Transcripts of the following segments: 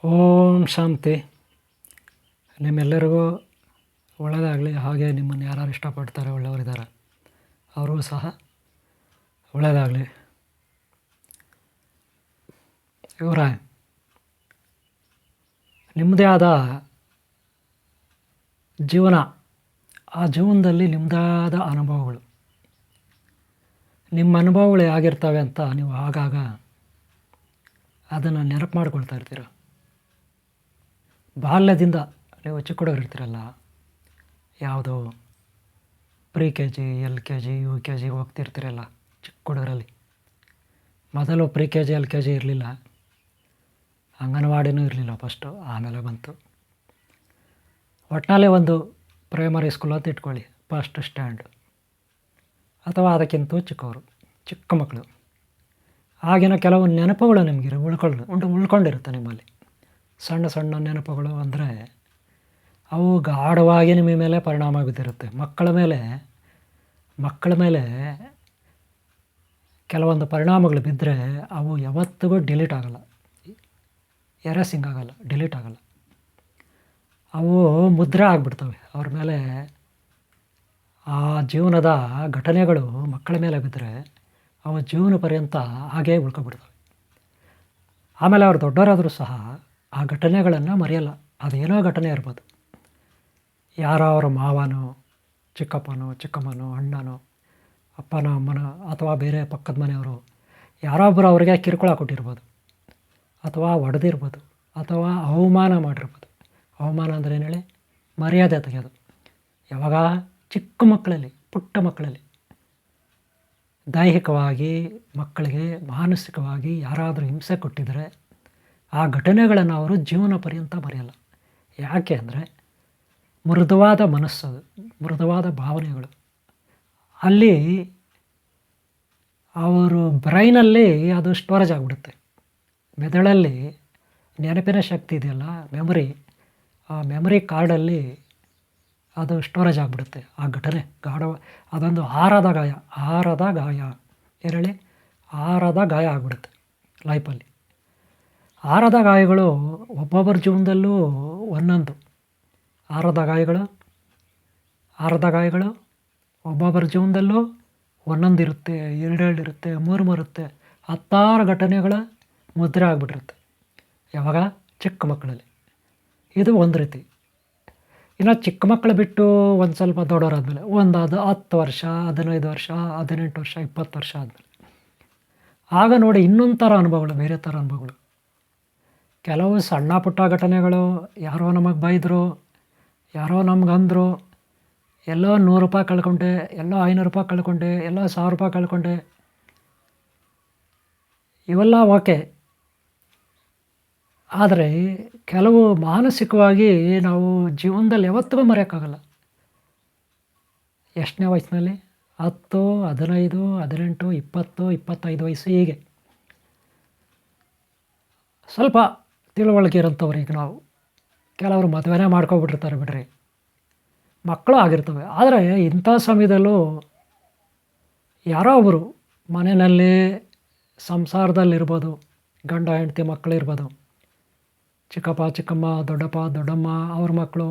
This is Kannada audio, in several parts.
ಓಂ ಶಾಂತಿ. ನಿಮ್ಮೆಲ್ಲರಿಗೂ ಒಳ್ಳೆಯದಾಗಲಿ. ಹಾಗೆ ನಿಮ್ಮನ್ನು ಯಾರು ಇಷ್ಟಪಡ್ತಾರೆ, ಒಳ್ಳೆಯವರಿದ್ದಾರೆ, ಅವ್ರಿಗೂ ಸಹ ಒಳ್ಳೆಯದಾಗಲಿ. ಇವರ ನಿಮ್ಮದೇ ಆದ ಜೀವನ, ಆ ಜೀವನದಲ್ಲಿ ನಿಮ್ಮದೇ ಆದ ಅನುಭವಗಳು, ನಿಮ್ಮ ಅನುಭವಗಳು ಹೇಗಿರ್ತವೆ ಅಂತ ನೀವು ಆಗಾಗ ಅದನ್ನು ನೆನಪು ಮಾಡ್ಕೊಳ್ತಾ ಇರ್ತೀರ. ಬಾಲ್ಯದಿಂದ ನೀವು ಚಿಕ್ಕ ಹುಡುಗರಿರ್ತೀರಲ್ಲ, ಯಾವುದೋ ಪ್ರಿ-KG, LKG, UKG ಹೋಗ್ತಿರ್ತೀರಲ್ಲ ಚಿಕ್ಕ ಹುಡುಗರಲ್ಲಿ. ಮೊದಲು ಪ್ರಿ-KG LKG ಇರಲಿಲ್ಲ, ಅಂಗನವಾಡಿನೂ ಇರಲಿಲ್ಲ ಫಸ್ಟು, ಆಮೇಲೆ ಬಂತು. ಒಟ್ಟಿನಲ್ಲಿ ಒಂದು ಪ್ರೈಮರಿ ಸ್ಕೂಲ್ ಅಂತ ಇಟ್ಕೊಳ್ಳಿ, ಫಸ್ಟ್ ಸ್ಟ್ಯಾಂಡ್ ಅಥವಾ ಅದಕ್ಕಿಂತ ಚಿಕ್ಕವರು, ಚಿಕ್ಕ ಮಕ್ಕಳು. ಆಗಿನ ಕೆಲವು ನೆನಪುಗಳು ನಿಮಗಿರೋ ಉಳ್ಕೊಂಡಿರುತ್ತೆ ನಿಮ್ಮಲ್ಲಿ. ಸಣ್ಣ ಸಣ್ಣ ನೆನಪುಗಳು ಅಂದರೆ ಅವು ಗಾಢವಾಗಿ ನಿಮ್ಮ ಮೇಲೆ ಪರಿಣಾಮ ಬಿದ್ದಿರುತ್ತೆ. ಮಕ್ಕಳ ಮೇಲೆ ಕೆಲವೊಂದು ಪರಿಣಾಮಗಳು ಬಿದ್ದರೆ ಅವು ಯಾವತ್ತಿಗೂ ಡಿಲೀಟ್ ಆಗಲ್ಲ, ಎರೇಸಿಂಗ್ ಆಗಲ್ಲ, ಡಿಲೀಟ್ ಆಗಲ್ಲ. ಅವು ಮುದ್ರೆ ಆಗಿಬಿಡ್ತವೆ ಅವ್ರ ಮೇಲೆ. ಆ ಜೀವನದ ಘಟನೆಗಳು ಮಕ್ಕಳ ಮೇಲೆ ಬಿದ್ದರೆ ಅವು ಜೀವನ ಪರ್ಯಂತ ಹಾಗೇ ಉಳ್ಕೊಬಿಡ್ತವೆ. ಆಮೇಲೆ ಅವ್ರು ದೊಡ್ಡವರಾದರೂ ಸಹ ಆ ಘಟನೆಗಳನ್ನು ಮರೆಯಲ್ಲ. ಅದೇನೋ ಘಟನೆ ಇರ್ಬೋದು, ಯಾರೋ ಅವರ ಮಾವನೋ, ಚಿಕ್ಕಪ್ಪನೋ, ಚಿಕ್ಕಮ್ಮನೋ, ಅಣ್ಣನೋ, ಅಪ್ಪನೋ, ಅಮ್ಮನೋ, ಅಥವಾ ಬೇರೆ ಪಕ್ಕದ ಮನೆಯವರು ಯಾರೋ ಒಬ್ಬರು ಅವರಿಗೆ ಕಿರುಕುಳ ಕೊಟ್ಟಿರ್ಬೋದು, ಅಥವಾ ಹೊಡೆದಿರ್ಬೋದು, ಅಥವಾ ಅವಮಾನ ಮಾಡಿರ್ಬೋದು. ಅವಮಾನ ಅಂದರೆ ಏನು ಹೇಳಿ? ಮರ್ಯಾದೆ ತೆಗೆಯೋದು. ಯಾವಾಗ? ಚಿಕ್ಕ ಮಕ್ಕಳಲ್ಲಿ, ಪುಟ್ಟ ಮಕ್ಕಳಲ್ಲಿ. ದೈಹಿಕವಾಗಿ ಮಕ್ಕಳಿಗೆ ಮಾನಸಿಕವಾಗಿ ಯಾರಾದರೂ ಹಿಂಸೆ ಕೊಟ್ಟಿದ್ದರೆ ಆ ಘಟನೆಗಳನ್ನು ಅವರು ಜೀವನ ಪರ್ಯಂತ ಮರೆಯಲ್ಲ. ಯಾಕೆ ಅಂದರೆ ಮೃದುವಾದ ಮನಸ್ಸು, ಮೃದುವಾದ ಭಾವನೆಗಳು ಅಲ್ಲಿ ಅವರು ಬ್ರೈನಲ್ಲಿ ಅದು ಸ್ಟೋರೇಜ್ ಆಗಿಬಿಡುತ್ತೆ. ಮೆದುಳಲ್ಲಿ ನೆನಪಿನ ಶಕ್ತಿ ಇದೆಯಲ್ಲ, ಆ ಮೆಮೊರಿ ಕಾರ್ಡಲ್ಲಿ ಅದು ಸ್ಟೋರೇಜ್ ಆಗಿಬಿಡುತ್ತೆ. ಆ ಘಟನೆ ಅದೊಂದು ಆರದ ಗಾಯ ಏನೇಳಿ ಆರದ ಗಾಯ ಆಗಿಬಿಡುತ್ತೆ ಲೈಫಲ್ಲಿ. ಆರದ ಗಾಯಗಳು ಒಬ್ಬೊಬ್ಬರ ಜೀವನದಲ್ಲೂ ಒಂದೊಂದು ಆರದ ಗಾಯಗಳು ಒಬ್ಬೊಬ್ಬರ ಜೀವನದಲ್ಲೂ ಒಂದೊಂದು ಇರುತ್ತೆ, ಎರಡೆರಡು ಇರುತ್ತೆ, ಮೂರು ಇರುತ್ತೆ, 10 ಘಟನೆಗಳ ಮುದ್ರೆ ಆಗಿಬಿಟ್ಟಿರುತ್ತೆ. ಯಾವಾಗ? ಚಿಕ್ಕ ಮಕ್ಕಳಲ್ಲಿ. ಇದು ಒಂದು ರೀತಿ. ಇನ್ನು ಚಿಕ್ಕ ಮಕ್ಕಳು ಬಿಟ್ಟು ಒಂದು ಸ್ವಲ್ಪ ದೊಡ್ಡವರಾದಮೇಲೆ, ಒಂದು 10 ವರ್ಷ, 15 ವರ್ಷ, 18 ವರ್ಷ, 20 ವರ್ಷ ಆದಮೇಲೆ ಆಗ ನೋಡಿ ಇನ್ನೊಂದು ಥರ ಅನುಭವಗಳು, ಬೇರೆ ಥರ ಅನುಭವಗಳು. ಕೆಲವು ಸಣ್ಣ ಪುಟ್ಟ ಘಟನೆಗಳು, ಯಾರೋ ನಮಗೆ ಬೈದರು, ಯಾರೋ ನಮ್ಗೆ ಅಂದರು, ಎಲ್ಲೋ 100 ರೂಪಾಯಿ ಕಳ್ಕೊಂಡೆ, ಎಲ್ಲೋ 500 ರೂಪಾಯಿ ಕಳ್ಕೊಂಡೆ, ಎಲ್ಲೋ 1000 ರೂಪಾಯಿ ಕಳ್ಕೊಂಡೆ, ಇವೆಲ್ಲ ಓಕೆ. ಆದರೆ ಕೆಲವು ಮಾನಸಿಕವಾಗಿ ನಾವು ಜೀವನದಲ್ಲಿ ಯಾವತ್ತಿಗೂ ಮರೆಯೋಕ್ಕಾಗಲ್ಲ. ಎಷ್ಟನೇ ವಯಸ್ಸಿನಲ್ಲಿ? 10, 15, 18, 20, 25 ವಯಸ್ಸು. ಹೀಗೆ ಸ್ವಲ್ಪ ತಿಳುವಳಿಕೆ ಇರೋಂಥವ್ರಿಗೆ ನಾವು, ಕೆಲವರು ಮದುವೆನೇ ಮಾಡ್ಕೊಬಿಟ್ಟಿರ್ತಾರೆ ಬಿಡ್ರಿ, ಮಕ್ಕಳು ಆಗಿರ್ತವೆ. ಆದರೆ ಇಂಥ ಸಮಯದಲ್ಲೂ ಯಾರೋ ಒಬ್ಬರು ಮನೆಯಲ್ಲಿ ಸಂಸಾರದಲ್ಲಿರ್ಬೋದು, ಗಂಡ ಹೆಂಡತಿ ಮಕ್ಕಳಿರ್ಬೋದು, ಚಿಕ್ಕಪ್ಪ ಚಿಕ್ಕಮ್ಮ, ದೊಡ್ಡಪ್ಪ ದೊಡ್ಡಮ್ಮ ಅವ್ರ ಮಕ್ಕಳು,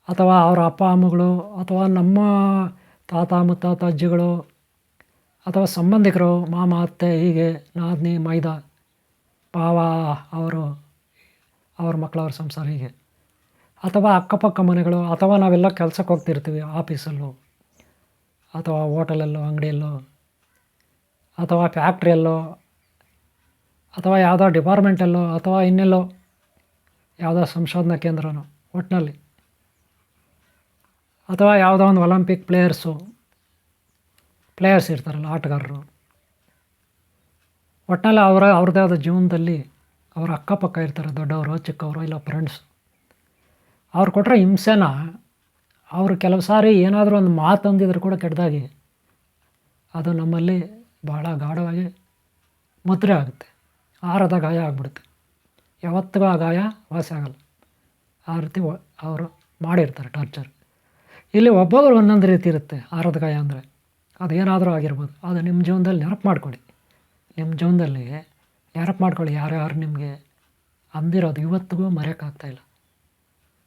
ಅಥವಾ ಅವರ ಅಪ್ಪ ಅಮ್ಮಗಳು, ಅಥವಾ ನಮ್ಮ ತಾತ ಮುತ್ತಾತ ಅಜ್ಜಿಗಳು, ಅಥವಾ ಸಂಬಂಧಿಕರು, ಮಾಮ ಅತ್ತೆ, ಹೀಗೆ ನಾದಿನಿ ಮೈದ ಭಾವ, ಅವ್ರ ಮಕ್ಕಳು, ಅವ್ರ ಸಂಸಾರ, ಹೀಗೆ. ಅಥವಾ ಅಕ್ಕಪಕ್ಕ ಮನೆಗಳು, ಅಥವಾ ನಾವೆಲ್ಲ ಕೆಲಸಕ್ಕೆ ಹೋಗ್ತಿರ್ತೀವಿ, ಆಫೀಸಲ್ಲೋ ಅಥವಾ ಹೋಟೆಲಲ್ಲೋ, ಅಂಗಡಿಯಲ್ಲೋ, ಅಥವಾ ಫ್ಯಾಕ್ಟ್ರಿಯಲ್ಲೋ, ಅಥವಾ ಯಾವುದೋ ಡಿಪಾರ್ಟ್ಮೆಂಟಲ್ಲೋ, ಅಥವಾ ಇನ್ನೆಲ್ಲೋ ಯಾವುದೋ ಸಂಶೋಧನಾ ಕೇಂದ್ರನೋ, ಒಟ್ಟಿನಲ್ಲಿ, ಅಥವಾ ಯಾವುದೋ ಒಂದು ಒಲಿಂಪಿಕ್ ಪ್ಲೇಯರ್ಸ್ ಇರ್ತಾರಲ್ಲ, ಆಟಗಾರರು. ಒಟ್ಟಿನಲ್ಲಿ ಅವ್ರದ್ದೇ ಆದ ಜೀವನದಲ್ಲಿ ಅವರ ಅಕ್ಕಪಕ್ಕ ಇರ್ತಾರೆ, ದೊಡ್ಡವರು ಚಿಕ್ಕವರು, ಇಲ್ಲ ಫ್ರೆಂಡ್ಸ್. ಅವ್ರು ಕೊಟ್ಟರೆ ಹಿಂಸೆನ ಅವರು ಕೆಲವು ಸಾರಿ ಏನಾದರೂ ಒಂದು ಮಾತು ಅಂದಿದ್ರು ಕೂಡ ಕೆಟ್ಟದಾಗಿ ಅದು ನಮ್ಮಲ್ಲಿ ಭಾಳ ಗಾಢವಾಗಿ ಮುದ್ರೆ ಆಗುತ್ತೆ, ಆರದ ಗಾಯ ಆಗಿಬಿಡುತ್ತೆ. ಯಾವತ್ತಿಗೂ ಆ ಗಾಯ ವಾಸಿ ಆಗಲ್ಲ. ಆ ರೀತಿ ಅವರು ಮಾಡಿರ್ತಾರೆ ಟಾರ್ಚರ್. ಇಲ್ಲಿ ಒಬ್ಬೊಬ್ಬರು ಒಂದೊಂದು ರೀತಿ ಇರುತ್ತೆ ಆರದ ಗಾಯ ಅಂದರೆ. ಅದು ಏನಾದರೂ ಆಗಿರ್ಬೋದು. ಅದು ನಿಮ್ಮ ಜೀವನದಲ್ಲಿ ನೆನಪು ಮಾಡ್ಕೊಳ್ಳಿ, ನಿಮ್ಮ ಜೀವನದಲ್ಲಿ ನೆನಪು ಮಾಡ್ಕೊಳ್ಳಿ ಯಾರ್ಯಾರು ನಿಮಗೆ ಅಂದಿರೋದು ಇವತ್ತಿಗೂ ಮರೆಯೋಕ್ಕಾಗ್ತಾಯಿಲ್ಲ.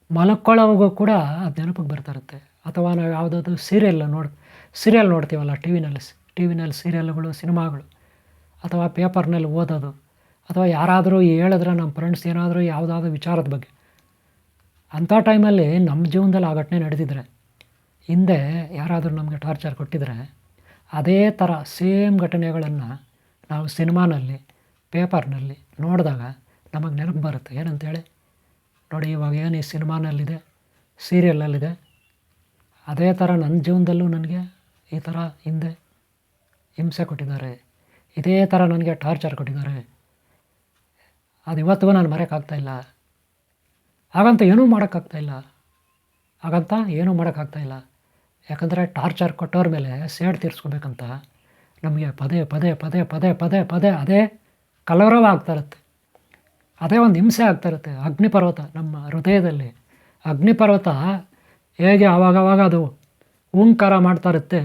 ಮಲ್ಕೊಳ್ಳೋವಾಗೂ ಕೂಡ ಅದು ನೆನಪಿಗೆ ಬರ್ತಾ ಇರುತ್ತೆ. ಅಥವಾ ನಾವು ಯಾವುದಾದ್ರು ಸೀರಿಯಲ್ ನೋಡ್ತೀವಲ್ಲ ಟಿ ವಿನಲ್ಲಿ ಸೀರಿಯಲ್ಗಳು, ಸಿನಿಮಾಗಳು, ಅಥವಾ ಪೇಪರ್ನಲ್ಲಿ ಓದೋದು, ಅಥವಾ ಯಾರಾದರೂ ಹೇಳಿದ್ರೆ ನಮ್ಮ ಫ್ರೆಂಡ್ಸ್ ಏನಾದರೂ ಯಾವುದಾದ್ರೂ ವಿಚಾರದ ಬಗ್ಗೆ, ಅಂಥ ಟೈಮಲ್ಲಿ ನಮ್ಮ ಜೀವನದಲ್ಲಿ ಆ ಘಟನೆ ನಡೆದಿದ್ರೆ, ಹಿಂದೆ ಯಾರಾದರೂ ನಮಗೆ ಟಾರ್ಚರ್ ಕೊಟ್ಟಿದ್ರೆ, ಅದೇ ಥರ ಸೇಮ್ ಘಟನೆಗಳನ್ನು ನಾವು ಸಿನಿಮಾನಲ್ಲಿ, ಪೇಪರ್ನಲ್ಲಿ ನೋಡಿದಾಗ ನಮಗೆ ನೆನಪು ಬರುತ್ತೆ. ಏನಂತೇಳಿ ನೋಡಿ, ಇವಾಗ ಏನು ಈ ಸಿನಿಮಾನಲ್ಲಿದೆ, ಸೀರಿಯಲಲ್ಲಿದೆ, ಅದೇ ಥರ ನನ್ನ ಜೀವನದಲ್ಲೂ ನನಗೆ ಈ ಥರ ಹಿಂದೆ ಹಿಂಸೆ ಕೊಟ್ಟಿದ್ದಾರೆ, ಇದೇ ಥರ ನನಗೆ ಟಾರ್ಚರ್ ಕೊಟ್ಟಿದ್ದಾರೆ. ಅದು ಇವತ್ತಿಗೂ ನಾನು ಮರೆಯೋಕ್ಕಾಗ್ತಾಯಿಲ್ಲ. ಹಾಗಂತ ಏನೂ ಮಾಡೋಕ್ಕಾಗ್ತಾಯಿಲ್ಲ. ಯಾಕಂದರೆ ಟಾರ್ಚರ್ ಕೊಟ್ಟವ್ರ ಮೇಲೆ ಸೇಡು ತೀರಿಸ್ಕೋಬೇಕಂತ ನಮಗೆ ಪದೇ ಪದೇ ಪದೇ ಪದೇ ಪದೇ ಪದೇ ಅದೇ ಕಲರವ ಆಗ್ತಾಯಿರುತ್ತೆ. ಅದೇ ಒಂದು ಹಿಂಸೆ ಆಗ್ತಾಯಿರುತ್ತೆ. ಅಗ್ನಿಪರ್ವತ ನಮ್ಮ ಹೃದಯದಲ್ಲಿ ಅಗ್ನಿಪರ್ವತ ಹೇಗೆ ಆವಾಗವಾಗ ಅದು ಓಂಕಾರ ಮಾಡ್ತಾ ಇರುತ್ತೆ,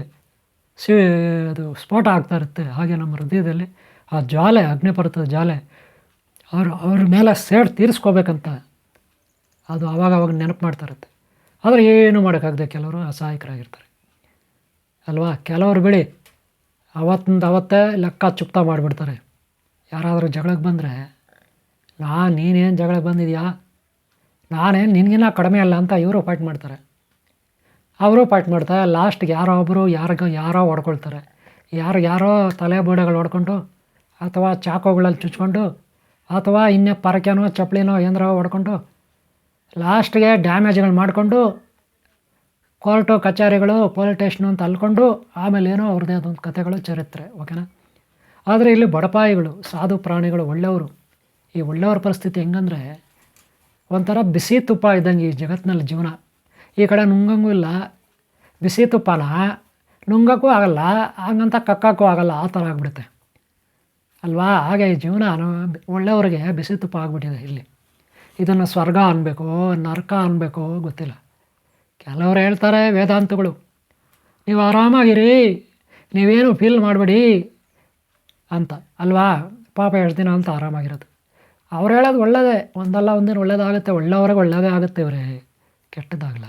ಅದು ಸ್ಫೋಟ ಆಗ್ತಾ ಇರುತ್ತೆ, ಹಾಗೆ ನಮ್ಮ ಹೃದಯದಲ್ಲಿ ಆ ಜ್ವಾಲೆ, ಅಗ್ನಿಪರ್ವತದ ಜ್ವಾಲೆ ಅವ್ರ ಮೇಲೆ ಸೇಡು ತೀರಿಸ್ಕೋಬೇಕಂತ ಅದು ಆವಾಗವಾಗ ನೆನಪು ಮಾಡ್ತಾ ಇರುತ್ತೆ. ಆದರೆ ಏನೂ ಮಾಡೋಕ್ಕಾಗದೆ ಕೆಲವರು ಅಸಹಾಯಕರಾಗಿರ್ತಾರೆ ಅಲ್ವಾ. ಕೆಲವರು ಬಿಡಿ ಅವತ್ತೇ ಲೆಕ್ಕ ಚುಕ್ತಾ ಮಾಡಿಬಿಡ್ತಾರೆ. ಯಾರಾದರೂ ಜಗಳಕ್ಕೆ ಬಂದರೆ, ನೀನೇನು ಜಗಳಕ್ಕೆ ಬಂದಿದೆಯಾ, ನಾನೇನು ನಿನಗಿನ್ನ ಕಡಿಮೆ ಅಲ್ಲ ಅಂತ ಇವರು ಫೈಟ್ ಮಾಡ್ತಾರೆ. ಅವರು ಫೈಟ್ ಮಾಡ್ತಾರೆ. ಲಾಸ್ಟ್ಗೆ ಯಾರೋ ಹೊಡ್ಕೊಳ್ತಾರೆ. ಯಾರೋ ತಲೆ ಬುಡಗಳು ಹೊಡ್ಕೊಂಡು, ಅಥವಾ ಚಾಕುಗಳಲ್ಲಿ ಚುಚ್ಕೊಂಡು, ಅಥವಾ ಇನ್ನೇ ಪರಕೆನೋ ಚಪ್ಪಲಿನೋ ಏನೋ ಹೊಡ್ಕೊಂಡು, ಲಾಸ್ಟ್ಗೆ ಡ್ಯಾಮೇಜ್ಗಳು ಮಾಡಿಕೊಂಡು ಕೋರ್ಟು ಕಚೇರಿಗಳು, ಪೊಲೀಸ್ ಸ್ಟೇಷನು ಅಂತ ಅಲ್ಕೊಂಡು, ಆಮೇಲೆ ಏನೋ ಅವ್ರದ್ದೇ ಅದೊಂದು ಕಥೆಗಳು, ಚರಿತ್ರೆ. ಓಕೆನಾ. ಆದರೆ ಇಲ್ಲಿ ಬಡಪಾಯಿಗಳು, ಸಾಧು ಪ್ರಾಣಿಗಳು, ಒಳ್ಳೆಯವರು, ಈ ಒಳ್ಳೆಯವ್ರ ಪರಿಸ್ಥಿತಿ ಹೆಂಗಂದರೆ ಒಂಥರ ಬಿಸಿ ತುಪ್ಪ ಇದ್ದಂಗೆ ಈ ಜಗತ್ತಿನಲ್ಲಿ ಜೀವನ. ಈ ಕಡೆ ನುಂಗಂಗೂ ಇಲ್ಲ, ಬಿಸಿ ತುಪ್ಪನ ನುಂಗೋಕ್ಕೂ ಆಗಲ್ಲ, ಹಾಗಂತ ಕಕ್ಕೋಕ್ಕೂ ಆಗಲ್ಲ, ಆ ಥರ ಆಗಿಬಿಡುತ್ತೆ ಅಲ್ವಾ. ಹಾಗೆ ಈ ಜೀವನ ಒಳ್ಳೆಯವ್ರಿಗೆ ಬಿಸಿ ತುಪ್ಪ ಆಗಿಬಿಟ್ಟಿದೆ ಇಲ್ಲಿ. ಇದನ್ನು ಸ್ವರ್ಗ ಅನ್ನಬೇಕೋ ನರಕ ಅನ್ನಬೇಕೋ ಗೊತ್ತಿಲ್ಲ. ಕೆಲವರು ಹೇಳ್ತಾರೆ ವೇದಾಂತಗಳು, ನೀವು ಆರಾಮಾಗಿರಿ, ನೀವೇನು ಫೀಲ್ ಮಾಡಬೇಡಿ ಅಂತ ಅಲ್ವಾ. ಪಾಪ ಎಷ್ಟು ದಿನ ಅಂತ ಆರಾಮಾಗಿರೋದು. ಅವ್ರು ಹೇಳೋದು ಒಳ್ಳೆಯದೇ, ಒಂದಲ್ಲ ಒಂದಿನ ಒಳ್ಳೇದಾಗುತ್ತೆ, ಒಳ್ಳೆಯವ್ರಿಗೆ ಒಳ್ಳೆಯದೇ ಆಗುತ್ತೆ, ಇವರೇ ಕೆಟ್ಟದಾಗಲ್ಲ.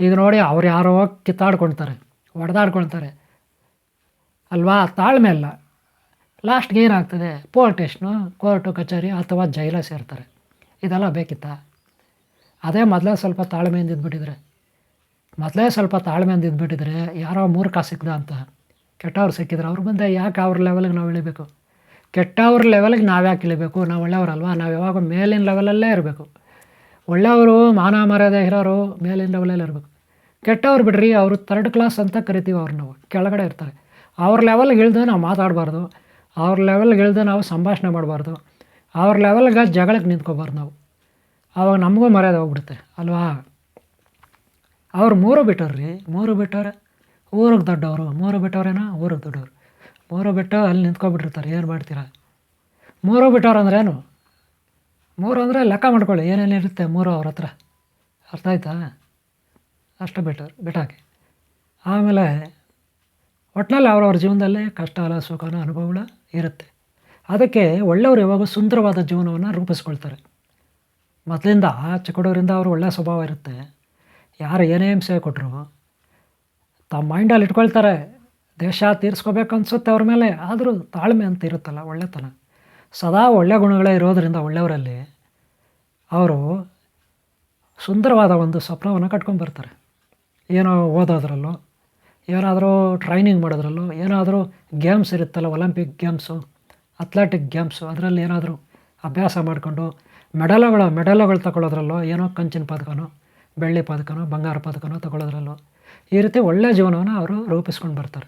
ಈಗ ನೋಡಿ, ಅವ್ರು ಯಾರೋ ಕಿತ್ತಾಡ್ಕೊಳ್ತಾರೆ, ಹೊಡೆದಾಡ್ಕೊಳ್ತಾರೆ ಅಲ್ವಾ. ತಾಳ್ಮೆ ಅಲ್ಲ, ಲಾಸ್ಟ್ಗೆ ಏನಾಗ್ತದೆ, ಪೊಲೀಸ್ ಸ್ಟೇಷನು, ಕೋರ್ಟು ಕಚೇರಿ ಅಥವಾ ಜೈಲ ಸೇರ್ತಾರೆ. ಇದೆಲ್ಲ ಬೇಕಿತ್ತಾ? ಅದೇ ಮೊದಲೇ ಸ್ವಲ್ಪ ತಾಳ್ಮೆಯಿಂದ ಇದ್ಬಿಟ್ಟಿದ್ರೆ ಯಾರೋ ಮೂರ್ಖ ಸಿಕ್ಕದ ಅಂತ ಕೆಟ್ಟವ್ರು ಸಿಕ್ಕಿದ್ರೆ ಅವ್ರು ಬಂದೆ ಯಾಕೆ ಅವ್ರ ಲೆವೆಲ್ಗೆ ನಾವು ಇಳಿಬೇಕು? ಕೆಟ್ಟವ್ರ ಲೆವೆಲ್ಗೆ ನಾವು ಯಾಕೆ ಇಳಿಬೇಕು? ನಾವು ಒಳ್ಳೆಯವ್ರಲ್ವ, ನಾವು ಯಾವಾಗ ಮೇಲಿನ ಲೆವೆಲಲ್ಲೇ ಇರಬೇಕು. ಒಳ್ಳೆಯವರು, ಮಾನ ಮರ್ಯಾದೆ ಇರೋರು ಮೇಲಿನ ಲೆವೆಲಲ್ಲಿ ಇರಬೇಕು. ಕೆಟ್ಟವ್ರು ಬಿಡ್ರಿ, ಅವರು ಥರ್ಡ್ ಕ್ಲಾಸ್ ಅಂತ ಕರಿತೀವಿ ಅವ್ರು, ನಾವು ಕೆಳಗಡೆ ಇರ್ತಾರೆ. ಅವ್ರ ಲೆವೆಲ್ಗೆ ಇಳಿದು ನಾವು ಮಾತಾಡಬಾರ್ದು, ಅವ್ರ ಲೆವೆಲ್ಗೆ ಇಳಿದು ನಾವು ಸಂಭಾಷಣೆ ಮಾಡಬಾರ್ದು, ಅವ್ರ ಲೆವೆಲ್ಗೆ ಜಗಳಕ್ಕೆ ನಿಂತ್ಕೋಬಾರ್ದು ನಾವು. ಆವಾಗ ನಮಗೂ ಮರ್ಯಾದೆ ಹೋಗ್ಬಿಡುತ್ತೆ ಅಲ್ವಾ. ಅವ್ರು ಮೂರು ಬಿಟ್ಟವ್ರೆ, ಊರಿಗೆ ದೊಡ್ಡವರು, ಊರಿಗೆ ದೊಡ್ಡವರು, ಮೂರು ಬಿಟ್ಟು ಅಲ್ಲಿ ನಿಂತ್ಕೊಬಿಟ್ಟಿರ್ತಾರೆ. ಏನು ಮಾಡ್ತೀರಾ? ಮೂರು ಬಿಟ್ಟವ್ರು ಅಂದ್ರೇನು? ಮೂರು ಅಂದರೆ ಲೆಕ್ಕ ಮಾಡ್ಕೊಳ್ಳಿ, ಏನೇನಿರುತ್ತೆ ಮೂರು ಅವ್ರ ಹತ್ರ. ಅರ್ಥ ಆಯ್ತಾ? ಅಷ್ಟು ಬಿಟ್ಟಾಕಿ ಆಮೇಲೆ ಒಟ್ಟಿನಲ್ಲಿ ಅವ್ರವ್ರ ಜೀವನದಲ್ಲಿ ಕಷ್ಟ ಅಲ್ಲ, ಸುಖನ ಅನುಭವಗಳು ಇರುತ್ತೆ. ಅದಕ್ಕೆ ಒಳ್ಳೆಯವರು ಯಾವಾಗ ಸುಂದರವಾದ ಜೀವನವನ್ನು ರೂಪಿಸ್ಕೊಳ್ತಾರೆ. ಮೊದಲಿಂದ ಚಿಕ್ಕಡೂರಿಂದ ಅವರು ಒಳ್ಳೆಯ ಸ್ವಭಾವ ಇರುತ್ತೆ. ಯಾರು ಏನೇ ಹಿಂಸೆ ಕೊಟ್ಟರು ತಮ್ಮ ಮೈಂಡಲ್ಲಿ ಇಟ್ಕೊಳ್ತಾರೆ. ದೇಶ ತೀರಿಸ್ಕೋಬೇಕು ಅನಿಸುತ್ತೆ ಅವ್ರ ಮೇಲೆ, ಆದರೂ ತಾಳ್ಮೆ ಅಂತ ಇರುತ್ತಲ್ಲ, ಒಳ್ಳೆತನ, ಸದಾ ಒಳ್ಳೆಯ ಗುಣಗಳೇ ಇರೋದರಿಂದ ಒಳ್ಳೆಯವರಲ್ಲಿ ಅವರು ಸುಂದರವಾದ ಒಂದು ಸ್ವಪ್ನವನ್ನು ಕಟ್ಕೊಂಡ್ಬರ್ತಾರೆ. ಏನೋ ಓದೋದ್ರಲ್ಲೋ, ಏನಾದರೂ ಟ್ರೈನಿಂಗ್ ಮಾಡೋದ್ರಲ್ಲೋ, ಏನಾದರೂ ಗೇಮ್ಸ್ ಇರುತ್ತಲ್ಲ, ಒಲಿಂಪಿಕ್ ಗೇಮ್ಸು, ಅಥ್ಲೆಟಿಕ್ ಗೇಮ್ಸು, ಅದರಲ್ಲಿ ಏನಾದರೂ ಅಭ್ಯಾಸ ಮಾಡಿಕೊಂಡು ಮೆಡಲ್ಗಳು ತಗೊಳ್ಳೋದ್ರಲ್ಲೋ, ಏನೋ ಕಂಚಿನ ಪದಕನೋ, ಬೆಳ್ಳಿ ಪದಕನೋ, ಬಂಗಾರ ಪದಕನೋ ತಗೊಳ್ಳೋದ್ರಲ್ಲೋ, ಈ ರೀತಿ ಒಳ್ಳೆಯ ಜೀವನವನ್ನು ಅವರು ರೂಪಿಸ್ಕೊಂಡು ಬರ್ತಾರೆ.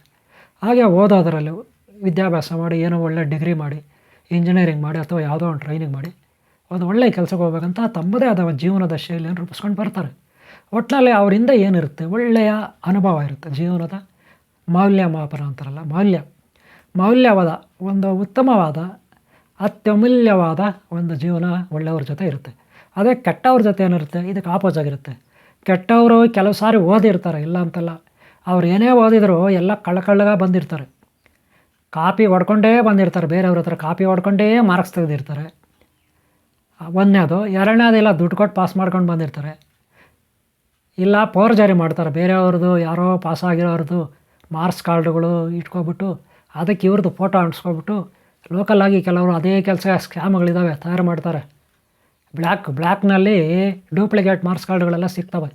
ಹಾಗೆ ಓದೋದರಲ್ಲೂ ವಿದ್ಯಾಭ್ಯಾಸ ಮಾಡಿ, ಏನೋ ಒಳ್ಳೆ ಡಿಗ್ರಿ ಮಾಡಿ, ಇಂಜಿನಿಯರಿಂಗ್ ಮಾಡಿ, ಅಥವಾ ಯಾವುದೋ ಒಂದು ಟ್ರೈನಿಂಗ್ ಮಾಡಿ ಒಂದು ಒಳ್ಳೆಯ ಕೆಲಸಕ್ಕೆ ಹೋಗ್ಬೇಕಂತ ತಮ್ಮದೇ ಆದ ಜೀವನದ ಶೈಲಿಯನ್ನು ರೂಪಿಸ್ಕೊಂಡು ಬರ್ತಾರೆ. ಒಟ್ಟಿನಲ್ಲಿ ಅವರಿಂದ ಏನಿರುತ್ತೆ, ಒಳ್ಳೆಯ ಅನುಭವ ಇರುತ್ತೆ. ಜೀವನದ ಮೌಲ್ಯಮಾಪನ ಅಂತಾರಲ್ಲ, ಮೌಲ್ಯವಾದ ಒಂದು ಉತ್ತಮವಾದ ಅತ್ಯಮೂಲ್ಯವಾದ ಒಂದು ಜೀವನ ಒಳ್ಳೆಯವ್ರ ಜೊತೆ ಇರುತ್ತೆ. ಅದೇ ಕೆಟ್ಟವ್ರ ಜೊತೆ ಏನಿರುತ್ತೆ, ಇದಕ್ಕೆ ಆಪೋಸ್ ಆಗಿರುತ್ತೆ. ಕೆಟ್ಟವರು ಕೆಲವು ಸಾರಿ ಓದಿರ್ತಾರೆ, ಇಲ್ಲ ಅಂತಲ್ಲ, ಅವ್ರು ಏನೇ ಓದಿದ್ರು ಎಲ್ಲ ಕಳ್ಳಗೆ ಬಂದಿರ್ತಾರೆ, ಕಾಪಿ ಹೊಡ್ಕೊಂಡೇ ಬಂದಿರ್ತಾರೆ, ಬೇರೆಯವ್ರ ಹತ್ರ ಕಾಪಿ ಹೊಡ್ಕೊಂಡೇ ಮಾರ್ಕ್ಸ್ ತೆಗೆದಿರ್ತಾರೆ. ಒಂದನೇದು. ಎರಡನೇದು ಇಲ್ಲ ದುಡ್ಡು ಕೊಟ್ಟು ಪಾಸ್ ಮಾಡ್ಕೊಂಡು ಬಂದಿರ್ತಾರೆ, ಇಲ್ಲ ಫೋರ್ಜರಿ ಮಾಡ್ತಾರೆ. ಬೇರೆಯವ್ರದ್ದು ಯಾರೋ ಪಾಸಾಗಿರೋರ್ದು ಮಾರ್ಕ್ಸ್ ಕಾರ್ಡುಗಳು ಇಟ್ಕೊಬಿಟ್ಟು ಅದಕ್ಕೆ ಇವ್ರದ್ದು ಫೋಟೋ ಅಂಟಿಸ್ಕೊಬಿಟ್ಟು ಲೋಕಲಾಗಿ ಕೆಲವರು ಅದೇ ಕೆಲಸ ಸ್ಕ್ಯಾಮ್ಗಳಿದ್ದಾವೆ ತಯಾರು ಮಾಡ್ತಾರೆ. ಬ್ಲ್ಯಾಕ್ನಲ್ಲಿ ಡೂಪ್ಲಿಕೇಟ್ ಮಾರ್ಕ್ಸ್ ಕಾರ್ಡುಗಳೆಲ್ಲ ಸಿಗ್ತವೆ.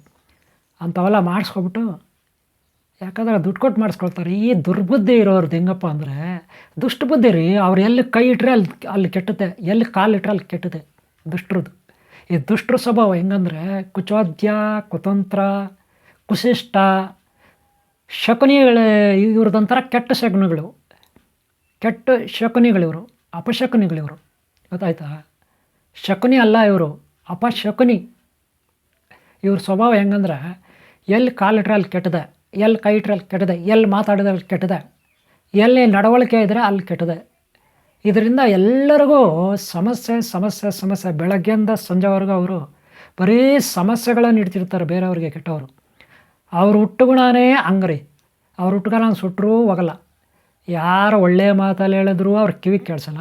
ಅಂಥವೆಲ್ಲ ಮಾಡಿಸ್ಕೊಬಿಟ್ಟು, ಯಾಕಂದರೆ ದುಡ್ಡು ಕೊಟ್ಟು ಮಾಡಿಸ್ಕೊಳ್ತಾರೆ. ಈ ದುರ್ಬುದ್ಧಿ ಇರೋರ್ದು ಹೆಂಗಪ್ಪ ಅಂದರೆ, ದುಷ್ಟ ಬುದ್ಧಿ ರೀ. ಅವ್ರು ಎಲ್ಲಿ ಕೈ ಇಟ್ಟರೆ ಅಲ್ಲಿ ಕೆಟ್ಟುತ್ತೆ, ಎಲ್ಲಿ ಕಾಲಿಟ್ರೆ ಅಲ್ಲಿ ಕೆಟ್ಟುತ್ತೆ ದುಷ್ಟರದ್ದು. ಈ ದುಷ್ಟರ ಸ್ವಭಾವ ಹೆಂಗಂದರೆ ಕುಚೋದ್ಯ, ಕುತಂತ್ರ, ಕುಶಿಷ್ಟ, ಶಕುನಿಗಳ ಇವ್ರದ್ದೊಂಥರ ಕೆಟ್ಟ ಶಕುನಿಗಳು, ಕೆಟ್ಟ ಶಕುನಿಗಳಿವರು, ಅಪಶಕುನಿಗಳಿವರು. ಗೊತ್ತಾಯ್ತಾ? ಶಕುನಿ ಅಲ್ಲ ಇವರು, ಅಪಶಕುನಿ. ಇವ್ರ ಸ್ವಭಾವ ಹೆಂಗಂದ್ರೆ ಎಲ್ಲಿ ಕಾಲಿಟ್ರೆ ಅಲ್ಲಿ ಕೆಟ್ಟದೆ, ಎಲ್ಲಿ ಕೈ ಇಟ್ರೆ ಅಲ್ಲಿ ಕೆಟ್ಟದೆ, ಎಲ್ಲಿ ಮಾತಾಡಿದ್ರೆ ಅಲ್ಲಿ ಕೆಟ್ಟದೆ, ಎಲ್ಲಿ ನಡವಳಿಕೆ ಇದ್ದರೆ ಅಲ್ಲಿ ಕೆಟ್ಟದೆ. ಇದರಿಂದ ಎಲ್ಲರಿಗೂ ಸಮಸ್ಯೆ ಸಮಸ್ಯೆ ಸಮಸ್ಯೆ. ಬೆಳಗ್ಗೆಯಿಂದ ಸಂಜೆವರೆಗೂ ಅವರು ಬರೀ ಸಮಸ್ಯೆಗಳನ್ನು ಇಡ್ತಿರ್ತಾರೆ ಬೇರೆಯವ್ರಿಗೆ, ಕೆಟ್ಟವರು. ಅವ್ರ ಹುಟ್ಟುಗುಣನೇ ಹಂಗ್ರಿ. ಅವ್ರ ಹುಟ್ಟುಗುಣ ಸುಟ್ಟರೂ ಹೋಗಲ್ಲ. ಯಾರು ಒಳ್ಳೆಯ ಮಾತಲ್ಲಿ ಹೇಳಿದ್ರು ಅವ್ರ ಕಿವಿಗೆ ಕೇಳಿಸಲ್ಲ.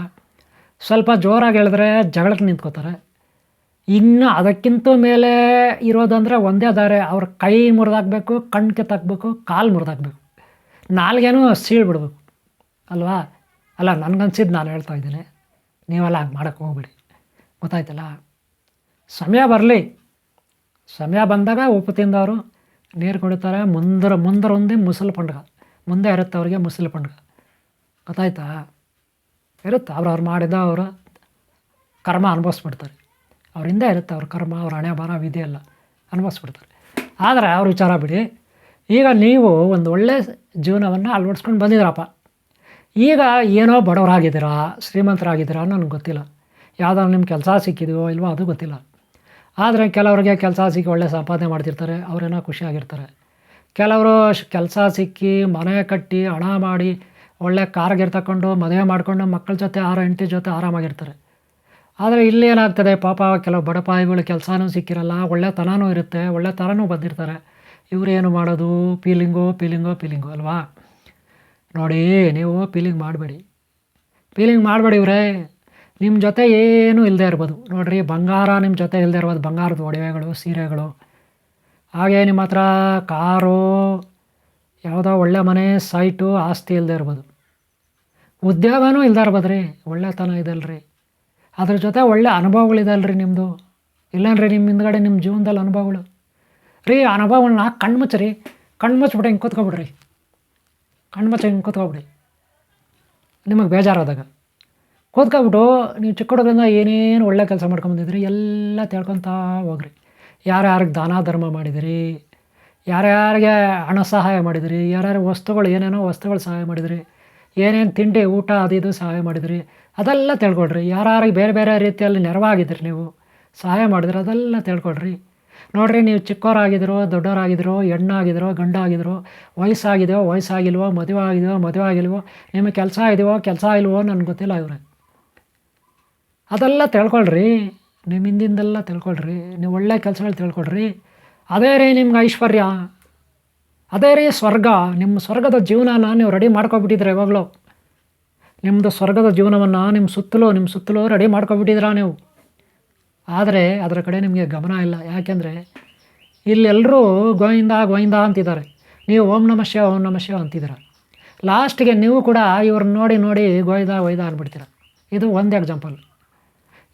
ಸ್ವಲ್ಪ ಜೋರಾಗಿ ಹೇಳಿದ್ರೆ ಜಗಳಕ್ಕೆ ನಿಂತ್ಕೋತಾರೆ. ಇನ್ನು ಅದಕ್ಕಿಂತ ಮೇಲೆ ಇರೋದಂದರೆ ಒಂದೇ ದಾರೆ, ಅವ್ರ ಕೈ ಮುರಿದಾಕಬೇಕು, ಕಣ್ಣು ಕಿತ್ತಾಕಬೇಕು, ಕಾಲು ಮುರಿದಾಕಬೇಕು, ನಾಲ್ಗೇನೂ ಸೀಳ್ಬಿಡ್ಬೇಕು ಅಲ್ವಾ? ಅಲ್ಲ, ನನಗನ್ಸಿದ್ದು ನಾನು ಹೇಳ್ತಾ ಇದ್ದೀನಿ, ನೀವೆಲ್ಲ ಹಂಗೆ ಮಾಡೋಕ್ಕೆ ಹೋಗ್ಬೇಡಿ. ಗೊತ್ತಾಯ್ತಲ್ಲ? ಸಮಯ ಬರಲಿ, ಸಮಯ ಬಂದಾಗ ಉಪ್ಪು ತಿಂದವರು ನೀರು ಕುಡಿತಾರೆ. ಮುಂದರೊಂದೇ ಮುಸಲು ಪಂಡ್ಗ ಮುಂದೆ ಇರುತ್ತೆ ಅವ್ರಿಗೆ, ಮುಸಲು ಪಂಡ್ಗ. ಗೊತ್ತಾಯ್ತಾ? ಇರುತ್ತೆ. ಅವ್ರು ಮಾಡಿದ ಅವರ ಕರ್ಮ ಅನುಭವಿಸ್ಬಿಡ್ತಾರೆ. ಅವರಿಂದ ಇರುತ್ತೆ ಅವ್ರ ಕರ್ಮ, ಅವ್ರ ಹಣೆ ಬರ ವಿಧಿ ಎಲ್ಲ ಅನುಭವಿಸ್ಬಿಡ್ತಾರೆ. ಆದರೆ ಅವ್ರ ವಿಚಾರ ಬಿಡಿ. ಈಗ ನೀವು ಒಂದು ಒಳ್ಳೆಯ ಜೀವನವನ್ನು ಅಳವಡಿಸ್ಕೊಂಡು ಬಂದಿದ್ದೀರಪ್ಪ. ಈಗ ಏನೋ ಬಡವರಾಗಿದ್ದೀರಾ, ಶ್ರೀಮಂತರಾಗಿದ್ದೀರಾ ನನಗೆ ಗೊತ್ತಿಲ್ಲ. ಯಾವುದಾದ್ರು ನಿಮ್ಮ ಕೆಲಸ ಸಿಕ್ಕಿದೆಯೋ ಇಲ್ವೋ ಅದು ಗೊತ್ತಿಲ್ಲ. ಆದರೆ ಕೆಲವರಿಗೆ ಕೆಲಸ ಸಿಕ್ಕಿ ಒಳ್ಳೆ ಸಂಪಾದನೆ ಮಾಡ್ತಿರ್ತಾರೆ, ಅವರೇನೋ ಖುಷಿಯಾಗಿರ್ತಾರೆ. ಕೆಲವರು ಕೆಲಸ ಸಿಕ್ಕಿ ಮನೆ ಕಟ್ಟಿ ಹಣ ಮಾಡಿ ಒಳ್ಳೆ ಕಾರ್ಗಿರ್ ತಗೊಂಡು ಮದುವೆ ಮಾಡಿಕೊಂಡು ಮಕ್ಕಳ ಜೊತೆ ಹೆಂಡತಿ ಜೊತೆ ಆರಾಮಾಗಿರ್ತಾರೆ. ಆದರೆ ಇಲ್ಲೇನಾಗ್ತದೆ ಪಾಪ, ಕೆಲವು ಬಡಪಾಯಿಗಳು ಕೆಲಸನೂ ಸಿಕ್ಕಿರಲ್ಲ, ಒಳ್ಳೆತನನೂ ಇರುತ್ತೆ, ಒಳ್ಳೆತನನೂ ಬಂದಿರ್ತಾರೆ. ಇವರೇನು ಮಾಡೋದು? ಫೀಲಿಂಗು ಅಲ್ವಾ? ನೋಡಿ, ನೀವು ಫೀಲಿಂಗ್ ಮಾಡಬೇಡಿ ಇವರೇ. ನಿಮ್ಮ ಜೊತೆ ಏನೂ ಇಲ್ಲದೆ ಇರ್ಬೋದು. ನೋಡಿರಿ, ಬಂಗಾರ ನಿಮ್ಮ ಜೊತೆ ಇಲ್ಲದೆ ಇರ್ಬೋದು, ಬಂಗಾರದ ಒಡವೆಗಳು, ಸೀರೆಗಳು. ಹಾಗೇ ನಿಮ್ಮ ಹತ್ರ ಕಾರು, ಯಾವುದೋ ಒಳ್ಳೆ ಮನೆ, ಸೈಟು, ಆಸ್ತಿ ಇಲ್ಲದೆ ಇರ್ಬೋದು. ಉದ್ಯೋಗನೂ ಇಲ್ಲದೆ ಇರ್ಬೋದು ರೀ, ಒಳ್ಳೆತನ ಇದಲ್ರಿ. ಅದ್ರ ಜೊತೆ ಒಳ್ಳೆ ಅನುಭವಗಳಿದಲ್ರಿ ನಿಮ್ಮದು. ಇಲ್ಲೇನ್ರಿ ನಿಮ್ಮ ಹಿಂದ್ಗಡೆ ನಿಮ್ಮ ಜೀವನದಲ್ಲಿ ಅನುಭವಗಳು ರೀ. ಅನುಭವಗಳನ್ನ ಕಣ್ಮುಚ್ಚಿಬಿಟ್ಟು ಹಿಂಗೆ ಕೂತ್ಕೊಬಿಡ್ರಿ. ಹಿಂಗೆ ಕೂತ್ಕೊಬಿಡಿ. ನಿಮಗೆ ಬೇಜಾರಾದಾಗ ಕೂತ್ಕೊಬಿಟ್ಟು ನೀವು ಚಿಕ್ಕ ಹುಡುಗರಿಂದ ಏನೇನು ಒಳ್ಳೆ ಕೆಲಸ ಮಾಡ್ಕೊಂಬಂದಿದ್ರಿ ಎಲ್ಲ ತಿಳ್ಕೊತಾ ಹೋಗ್ರಿ. ಯಾರ್ಯಾರಿಗೆ ದಾನ ಧರ್ಮ ಮಾಡಿದಿರಿ, ಯಾರ್ಯಾರಿಗೆ ಹಣ ಸಹಾಯ ಮಾಡಿದಿರಿ, ಯಾರ್ಯಾರು ವಸ್ತುಗಳು ಏನೇನೋ ವಸ್ತುಗಳು ಸಹಾಯ ಮಾಡಿದಿರಿ, ಏನೇನು ತಿಂಡಿ ಊಟ ಅದು ಇದು ಸಹಾಯ ಮಾಡಿದಿರಿ, ಅದೆಲ್ಲ ತಿಳ್ಕೊಳ್ರಿ. ಯಾರ್ಯಾರಿಗೆ ಬೇರೆ ಬೇರೆ ರೀತಿಯಲ್ಲಿ ನೆರವಾಗಿದ್ದೀರಿ, ನೀವು ಸಹಾಯ ಮಾಡಿದ್ರಿ, ಅದೆಲ್ಲ ತಿಳ್ಕೊಳ್ರಿ. ನೋಡಿರಿ, ನೀವು ಚಿಕ್ಕವರಾಗಿದ್ರೋ ದೊಡ್ಡವರಾಗಿದ್ರೋ, ಹೆಣ್ಣಾಗಿದ್ರೋ ಗಂಡಾಗಿದ್ರೋ, ವಯಸ್ಸಾಗಿಲ್ವೋ, ಮದುವೆ ಆಗಿಲ್ವೋ, ನಿಮಗೆ ಕೆಲಸ ಇಲ್ವೋ ನನಗೆ ಗೊತ್ತಿಲ್ಲ ಇವ್ರೆ. ಅದೆಲ್ಲ ತಿಳ್ಕೊಳ್ರಿ. ನಿಮ್ಮ ಹಿಂದಿಂದೆಲ್ಲ ತಿಳ್ಕೊಳ್ರಿ. ನೀವು ಒಳ್ಳೆ ಕೆಲಸಗಳು ತಿಳ್ಕೊಳ್ರಿ. ಅದೇ ರೀ ನಿಮ್ಗೆ ಐಶ್ವರ್ಯ, ಅದೇ ರೀ ಸ್ವರ್ಗ. ನಿಮ್ಮ ಸ್ವರ್ಗದ ಜೀವನನ ನೀವು ರೆಡಿ ಮಾಡ್ಕೊಬಿಟ್ಟಿದ್ರೆ ಯಾವಾಗಲೂ. ನಿಮ್ಮದು ಸ್ವರ್ಗದ ಜೀವನವನ್ನು ನಿಮ್ಮ ಸುತ್ತಲೂ ರೆಡಿ ಮಾಡ್ಕೊಬಿಟ್ಟಿದ್ದೀರಾ ನೀವು. ಆದರೆ ಅದರ ಕಡೆ ನಿಮಗೆ ಗಮನ ಇಲ್ಲ. ಯಾಕೆಂದರೆ ಇಲ್ಲೆಲ್ಲರೂ ಗೋವಿಂದ ಅಂತಿದ್ದಾರೆ, ನೀವು ಓಂ ನಮಃ ಶಿವ ಅಂತಿದ್ದೀರ. ಲಾಸ್ಟಿಗೆ ನೀವು ಕೂಡ ಇವ್ರನ್ನ ನೋಡಿ ಗೋವಿಂದ ಅಂದ್ಬಿಡ್ತೀರ. ಇದು ಒಂದು ಎಕ್ಸಾಂಪಲ್.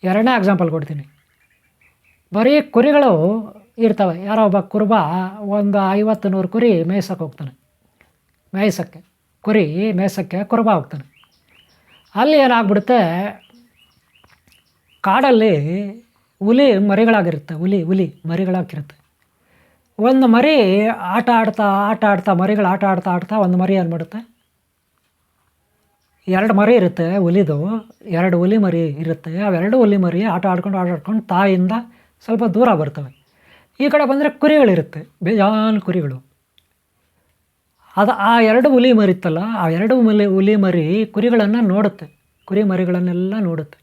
ಎರಡನೇ ಎಕ್ಸಾಂಪಲ್ ಕೊಡ್ತೀನಿ. ಬರೀ ಕುರಿಗಳು ಇರ್ತವೆ. ಯಾರೋ ಒಬ್ಬ ಕುರುಬ ಒಂದು 50-100 ಕುರಿ ಮೇಯ್ಸೋಕ್ಕೆ ಹೋಗ್ತಾನೆ. ಕುರಿ ಮೇಯ್ಸೋಕ್ಕೆ ಕುರುಬ ಹೋಗ್ತಾನೆ. ಅಲ್ಲಿ ಏನಾಗ್ಬಿಡುತ್ತೆ, ಕಾಡಲ್ಲಿ ಹುಲಿ ಮರಿಗಳಾಗಿರುತ್ತೆ. ಒಂದು ಮರಿ ಆಟ ಆಡ್ತಾ ಮರಿಗಳು ಆಟ ಆಡ್ತಾ ಒಂದು ಮರಿ ಏನು ಮಾಡುತ್ತೆ, 2 ಮರಿ ಇರುತ್ತೆ ಹುಲಿದು, 2 ಹುಲಿ ಮರಿ ಇರುತ್ತೆ. ಅವೆರಡು ಹುಲಿ ಮರಿ ಆಟ ಆಡ್ಕೊಂಡು ತಾಯಿಯಿಂದ ಸ್ವಲ್ಪ ದೂರ ಬರ್ತವೆ. ಈ ಕಡೆ ಬಂದರೆ ಕುರಿಗಳಿರುತ್ತೆ, ಬೇಜಾನ್ ಕುರಿಗಳು. ಆ 2 ಹುಲಿ ಮರಿ ಇತ್ತಲ್ಲ, ಆ 2 ಹುಲಿ ಮರಿ ಕುರಿಗಳನ್ನು ನೋಡುತ್ತೆ, ಕುರಿ ಮರಿಗಳನ್ನೆಲ್ಲ ನೋಡುತ್ತೆ.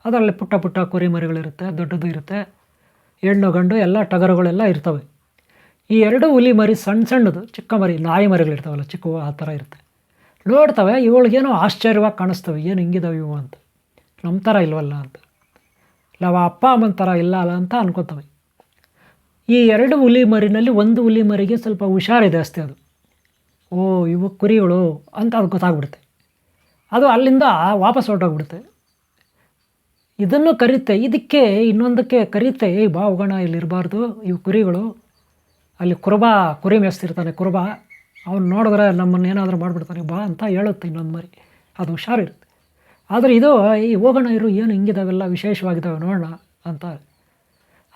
ಅದರಲ್ಲಿ ಪುಟ್ಟ ಕುರಿ ಮರಿಗಳಿರುತ್ತೆ, ದೊಡ್ಡದು ಇರುತ್ತೆ, ಹೆಣ್ಣು ಗಂಡು ಎಲ್ಲ ಟಗರುಗಳೆಲ್ಲ ಇರ್ತವೆ. ಈ 2 ಹುಲಿ ಮರಿ ಸಣ್ಣದು ಚಿಕ್ಕ ಮರಿ, ನಾಯಿ ಮರಿಗಳಿರ್ತಾವಲ್ಲ ಚಿಕ್ಕವು, ಆ ಥರ ಇರುತ್ತೆ. ನೋಡ್ತವೆ, ಇವಳಿಗೇನೋ ಆಶ್ಚರ್ಯವಾಗಿ ಕಾಣಿಸ್ತವೆ, ಏನು ಹಿಂಗಿದಾವೆ ಇವು ಅಂತ, ನಮ್ಮ ಥರ ಇಲ್ವಲ್ಲ ಅಂತ. ಇಲ್ಲ ಅವ ಅಪ್ಪ ಅಮ್ಮನ ಥರ ಇಲ್ಲ ಅಲ್ಲ ಅಂತ ಅನ್ಕೋತವೆ. ಈ 2 ಹುಲಿ ಮರಿನಲ್ಲಿ ಒಂದು ಹುಲಿ ಮರಿಗೆ ಸ್ವಲ್ಪ ಹುಷಾರಿದೆ ಅಷ್ಟೇ. ಅದು ಇವು ಕುರಿಗಳು ಅಂತ ಅದು ಗೊತ್ತಾಗ್ಬಿಡುತ್ತೆ. ಅದು ಅಲ್ಲಿಂದ ವಾಪಸ್ ಹೊರಟೋಗ್ಬಿಡುತ್ತೆ. ಇದನ್ನು ಕರೀತೆ, ಇದಕ್ಕೆ ಇನ್ನೊಂದಕ್ಕೆ ಕರೀತೆ, ಬಾ ಹೋಗೋಣ, ಇಲ್ಲಿರಬಾರ್ದು, ಇವು ಕುರಿಗಳು. ಅಲ್ಲಿ ಕುರಿ ಮೇಯಿಸ್ತಿರ್ತಾನೆ ಕುರುಬ, ಅವ್ನು ನೋಡಿದ್ರೆ ನಮ್ಮನ್ನು ಏನಾದರೂ ಮಾಡಿಬಿಡ್ತಾನೆ, ಬಾ ಅಂತ ಹೇಳುತ್ತೆ ಇನ್ನೊಂದು ಮರಿ. ಅದು ಹುಷಾರಿರುತ್ತೆ. ಆದರೆ ಇದು ಹೋಗೋಣ ಇರು, ಏನು ಹಿಂಗಿದಾವೆಲ್ಲ ವಿಶೇಷವಾಗಿದ್ದಾವೆ ನೋಡೋಣ ಅಂತ